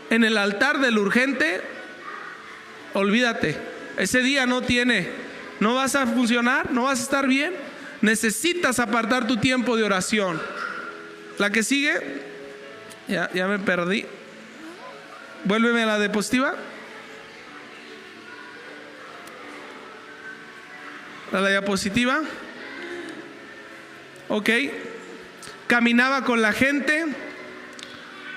Speaker 1: en el altar del urgente, olvídate, ese día no vas a funcionar, no vas a estar bien. Necesitas apartar tu tiempo de oración. La que sigue, ya me perdí. Vuélveme a la diapositiva. A la diapositiva. Ok. Caminaba con la gente,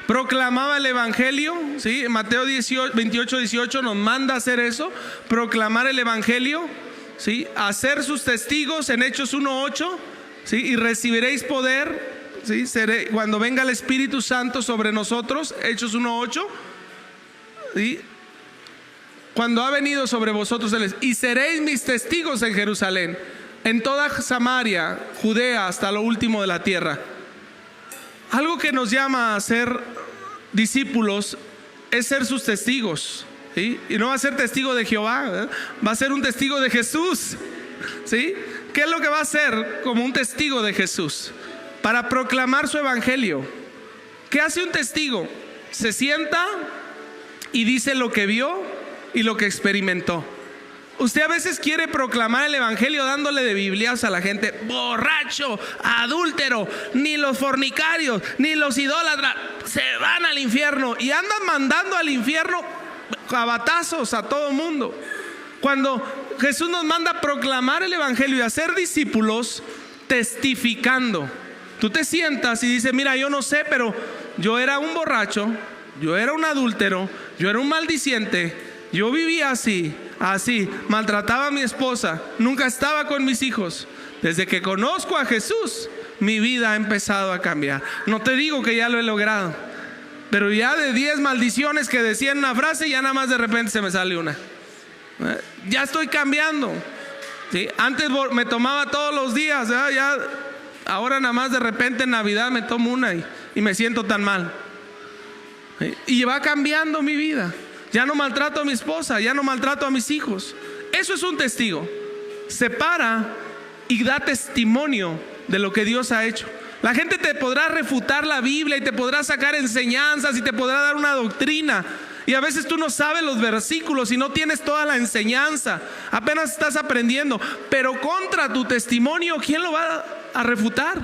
Speaker 1: proclamaba el Evangelio, ¿sí? Mateo 28-18 nos manda a hacer eso, proclamar el Evangelio, ¿sí? Hacer sus testigos en Hechos 1:8, ¿sí? Y recibiréis poder, ¿sí? Cuando venga el Espíritu Santo sobre nosotros, Hechos 1:8, ¿sí? Cuando ha venido sobre vosotros y seréis mis testigos en Jerusalén, en toda Samaria, Judea, hasta lo último de la tierra. Algo que nos llama a ser discípulos es ser sus testigos, ¿sí? Y no va a ser testigo de Jehová, va a ser un testigo de Jesús, ¿sí? ¿Qué es lo que va a hacer como un testigo de Jesús? Para proclamar su evangelio. ¿Qué hace un testigo? Se sienta y dice lo que vio y lo que experimentó. Usted a veces quiere proclamar el evangelio dándole de biblias a la gente: borracho, adúltero, ni los fornicarios, ni los idólatras se van al infierno, y andan mandando al infierno a batazos a todo mundo. Cuando Jesús nos manda a proclamar el evangelio y a ser discípulos, testificando. Tú te sientas y dices: mira, yo no sé, pero yo era un borracho, yo era un adúltero, yo era un maldiciente, yo vivía así, maltrataba a mi esposa, nunca estaba con mis hijos. Desde que conozco a Jesús, mi vida ha empezado a cambiar. No te digo que ya lo he logrado, pero ya de 10 maldiciones que decían una frase, ya nada más de repente se me sale una. Ya estoy cambiando, ¿sí? Antes me tomaba todos los días, ahora nada más de repente en Navidad me tomo una y me siento tan mal, ¿sí? Y va cambiando mi vida. Ya no maltrato a mi esposa, ya no maltrato a mis hijos. Eso es un testigo. Se para y da testimonio de lo que Dios ha hecho. La gente te podrá refutar la Biblia y te podrá sacar enseñanzas y te podrá dar una doctrina, y a veces tú no sabes los versículos y no tienes toda la enseñanza, apenas estás aprendiendo. Pero contra tu testimonio, ¿quién lo va a refutar?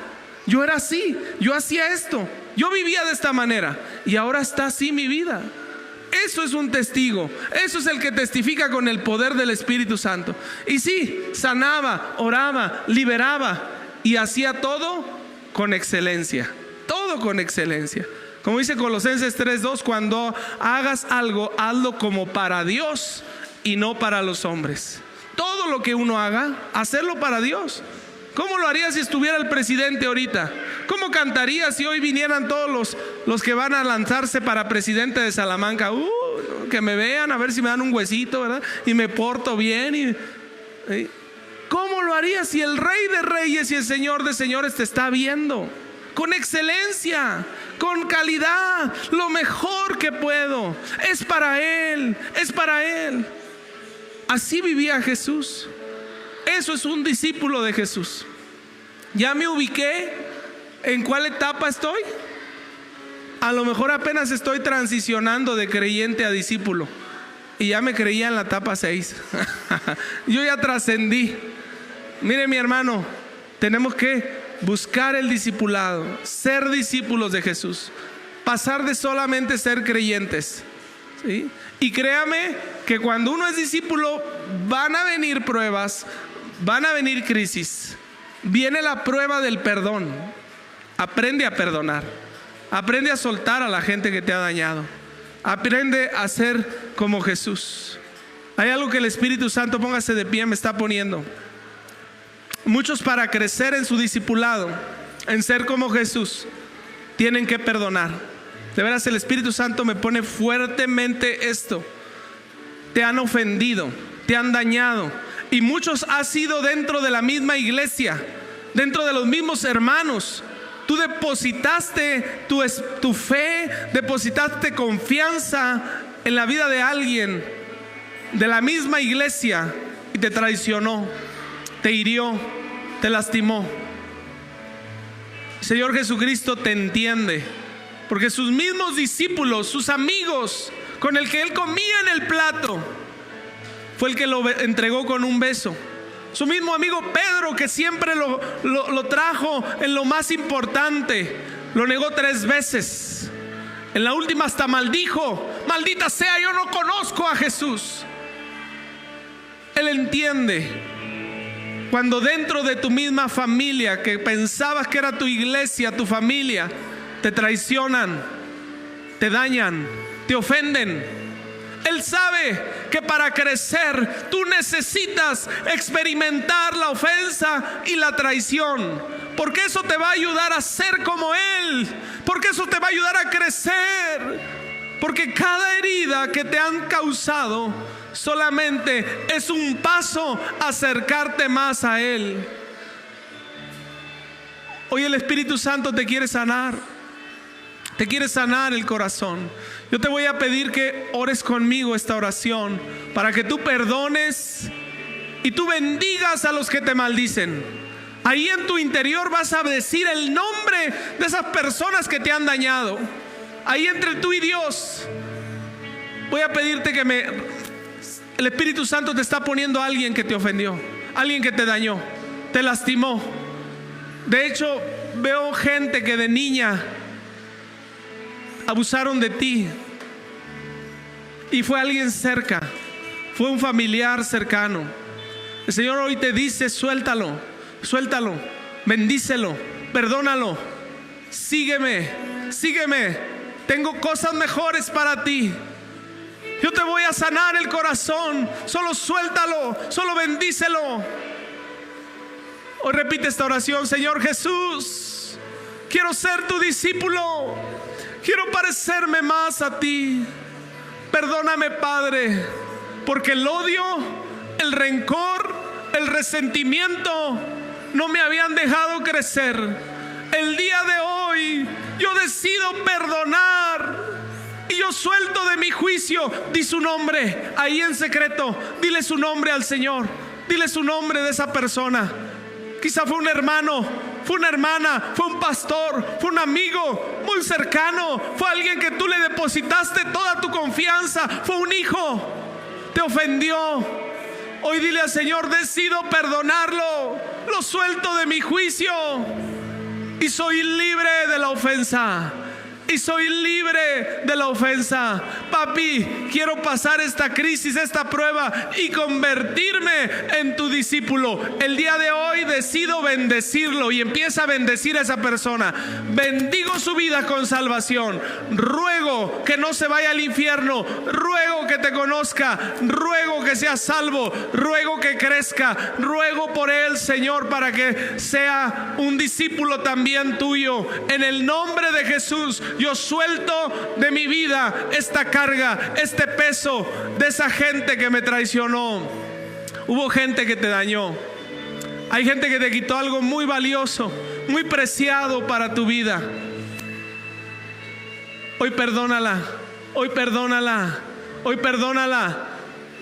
Speaker 1: Yo era así, yo hacía esto, yo vivía de esta manera y ahora está así mi vida. Eso es un testigo. Eso es el que testifica con el poder del Espíritu Santo. Y sí, sanaba, oraba, liberaba y hacía todo con excelencia. Todo con excelencia. Como dice Colosenses 3:2, cuando hagas algo, hazlo como para Dios y no para los hombres. Todo lo que uno haga, hacerlo para Dios. ¿Cómo lo haría si estuviera el presidente ahorita? ¿Cómo cantaría si hoy vinieran todos los que van a lanzarse para presidente de Salamanca? Que me vean, a ver si me dan un huesito, ¿verdad? Y me porto bien. ¿Cómo lo haría si el Rey de Reyes y el Señor de Señores te está viendo? Con excelencia, con calidad, lo mejor que puedo. Es para Él, es para Él. Así vivía Jesús. Eso es un discípulo de Jesús. ¿Ya me ubiqué en cuál etapa estoy? A lo mejor apenas estoy transicionando de creyente a discípulo y ya me creía en la etapa 6. Yo ya trascendí. Mire, mi hermano, tenemos que buscar el discipulado, ser discípulos de Jesús, pasar de solamente ser creyentes, ¿sí? Y créame que cuando uno es discípulo van a venir pruebas, van a venir crisis. Viene la prueba del perdón. Aprende a perdonar. Aprende a soltar a la gente que te ha dañado. Aprende a ser como Jesús. Hay algo que el Espíritu Santo, póngase de pie, me está poniendo. Muchos, para crecer en su discipulado, en ser como Jesús, tienen que perdonar. De veras, el Espíritu Santo me pone fuertemente esto. Te han ofendido, te han dañado, y muchos han sido dentro de la misma iglesia, dentro de los mismos hermanos. Tú depositaste tu fe, depositaste confianza en la vida de alguien de la misma iglesia y te traicionó, te hirió, te lastimó. El Señor Jesucristo te entiende, porque sus mismos discípulos, sus amigos con el que Él comía en el plato, fue el que lo entregó con un beso. Su mismo amigo Pedro, que siempre lo trajo en lo más importante, lo negó 3 veces. En la última hasta maldijo: maldita sea, yo no conozco a Jesús. Él entiende cuando dentro de tu misma familia, que pensabas que era tu iglesia, tu familia, te traicionan, te dañan, te ofenden. Él sabe que para crecer tú necesitas experimentar la ofensa y la traición, porque eso te va a ayudar a ser como Él, porque eso te va a ayudar a crecer, porque cada herida que te han causado solamente es un paso a acercarte más a Él. Hoy el Espíritu Santo te quiere sanar. Te quiere sanar el corazón. Yo te voy a pedir que ores conmigo esta oración para que tú perdones y tú bendigas a los que te maldicen. Ahí en tu interior vas a decir el nombre de esas personas que te han dañado. Ahí entre tú y Dios. Voy a pedirte que el Espíritu Santo te está poniendo a alguien que te ofendió, alguien que te dañó, te lastimó. De hecho, veo gente que de niña abusaron de ti y fue alguien cerca, fue un familiar cercano. El Señor hoy te dice: suéltalo, suéltalo, bendícelo, perdónalo, sígueme, sígueme, tengo cosas mejores para ti. Yo te voy a sanar el corazón, solo suéltalo, solo bendícelo. Hoy repite esta oración: Señor Jesús, quiero ser tu discípulo, quiero parecerme más a ti. Perdóname, Padre, porque el odio, el rencor, el resentimiento no me habían dejado crecer. El día de hoy yo decido perdonar y yo suelto de mi juicio. Di su nombre ahí en secreto, dile su nombre al Señor, dile su nombre de esa persona. Quizá fue un hermano, fue una hermana, fue un pastor, fue un amigo muy cercano, fue alguien que tú le depositaste toda tu confianza, fue un hijo, te ofendió. Hoy dile al Señor: decido perdonarlo, lo suelto de mi juicio y soy libre de la ofensa. Y soy libre de la ofensa. Papi, quiero pasar esta crisis, esta prueba y convertirme en tu discípulo. El día de hoy decido bendecirlo y empieza a bendecir a esa persona. Bendigo su vida con salvación. Ruego que no se vaya al infierno. Ruego que te conozca. Ruego que sea salvo. Ruego que crezca. Ruego por él, Señor, para que sea un discípulo también tuyo. En el nombre de Jesús, yo suelto de mi vida esta carga, este peso de esa gente que me traicionó. Hubo gente que te dañó. Hay gente que te quitó algo muy valioso, muy preciado para tu vida. Hoy perdónala, hoy perdónala, hoy perdónala.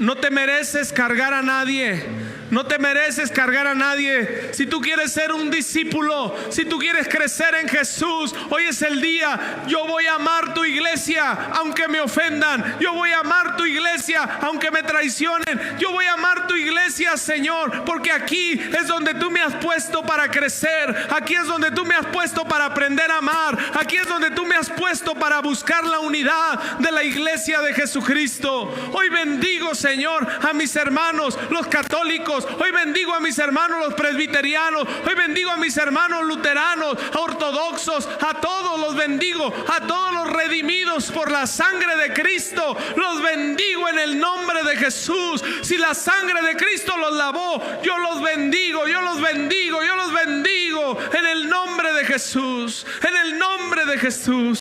Speaker 1: No te mereces cargar a nadie. No te mereces cargar a nadie. Si tú quieres ser un discípulo, si tú quieres crecer en Jesús, hoy es el día. Yo voy a amar tu iglesia aunque me ofendan. Yo voy a amar tu iglesia aunque me traicionen. Yo voy a amar tu iglesia, Señor, porque aquí es donde tú me has puesto para crecer. Aquí es donde tú me has puesto para aprender a amar. Aquí es donde tú me has puesto para buscar la unidad de la iglesia de Jesucristo. Hoy bendigo, Señor, a mis hermanos, los católicos. Hoy bendigo a mis hermanos los presbiterianos. Hoy bendigo a mis hermanos luteranos, ortodoxos. A todos los bendigo. A todos los redimidos por la sangre de Cristo. Los bendigo en el nombre de Jesús. Si la sangre de Cristo los lavó, yo los bendigo, yo los bendigo, yo los bendigo en el nombre de Jesús. En el nombre de Jesús.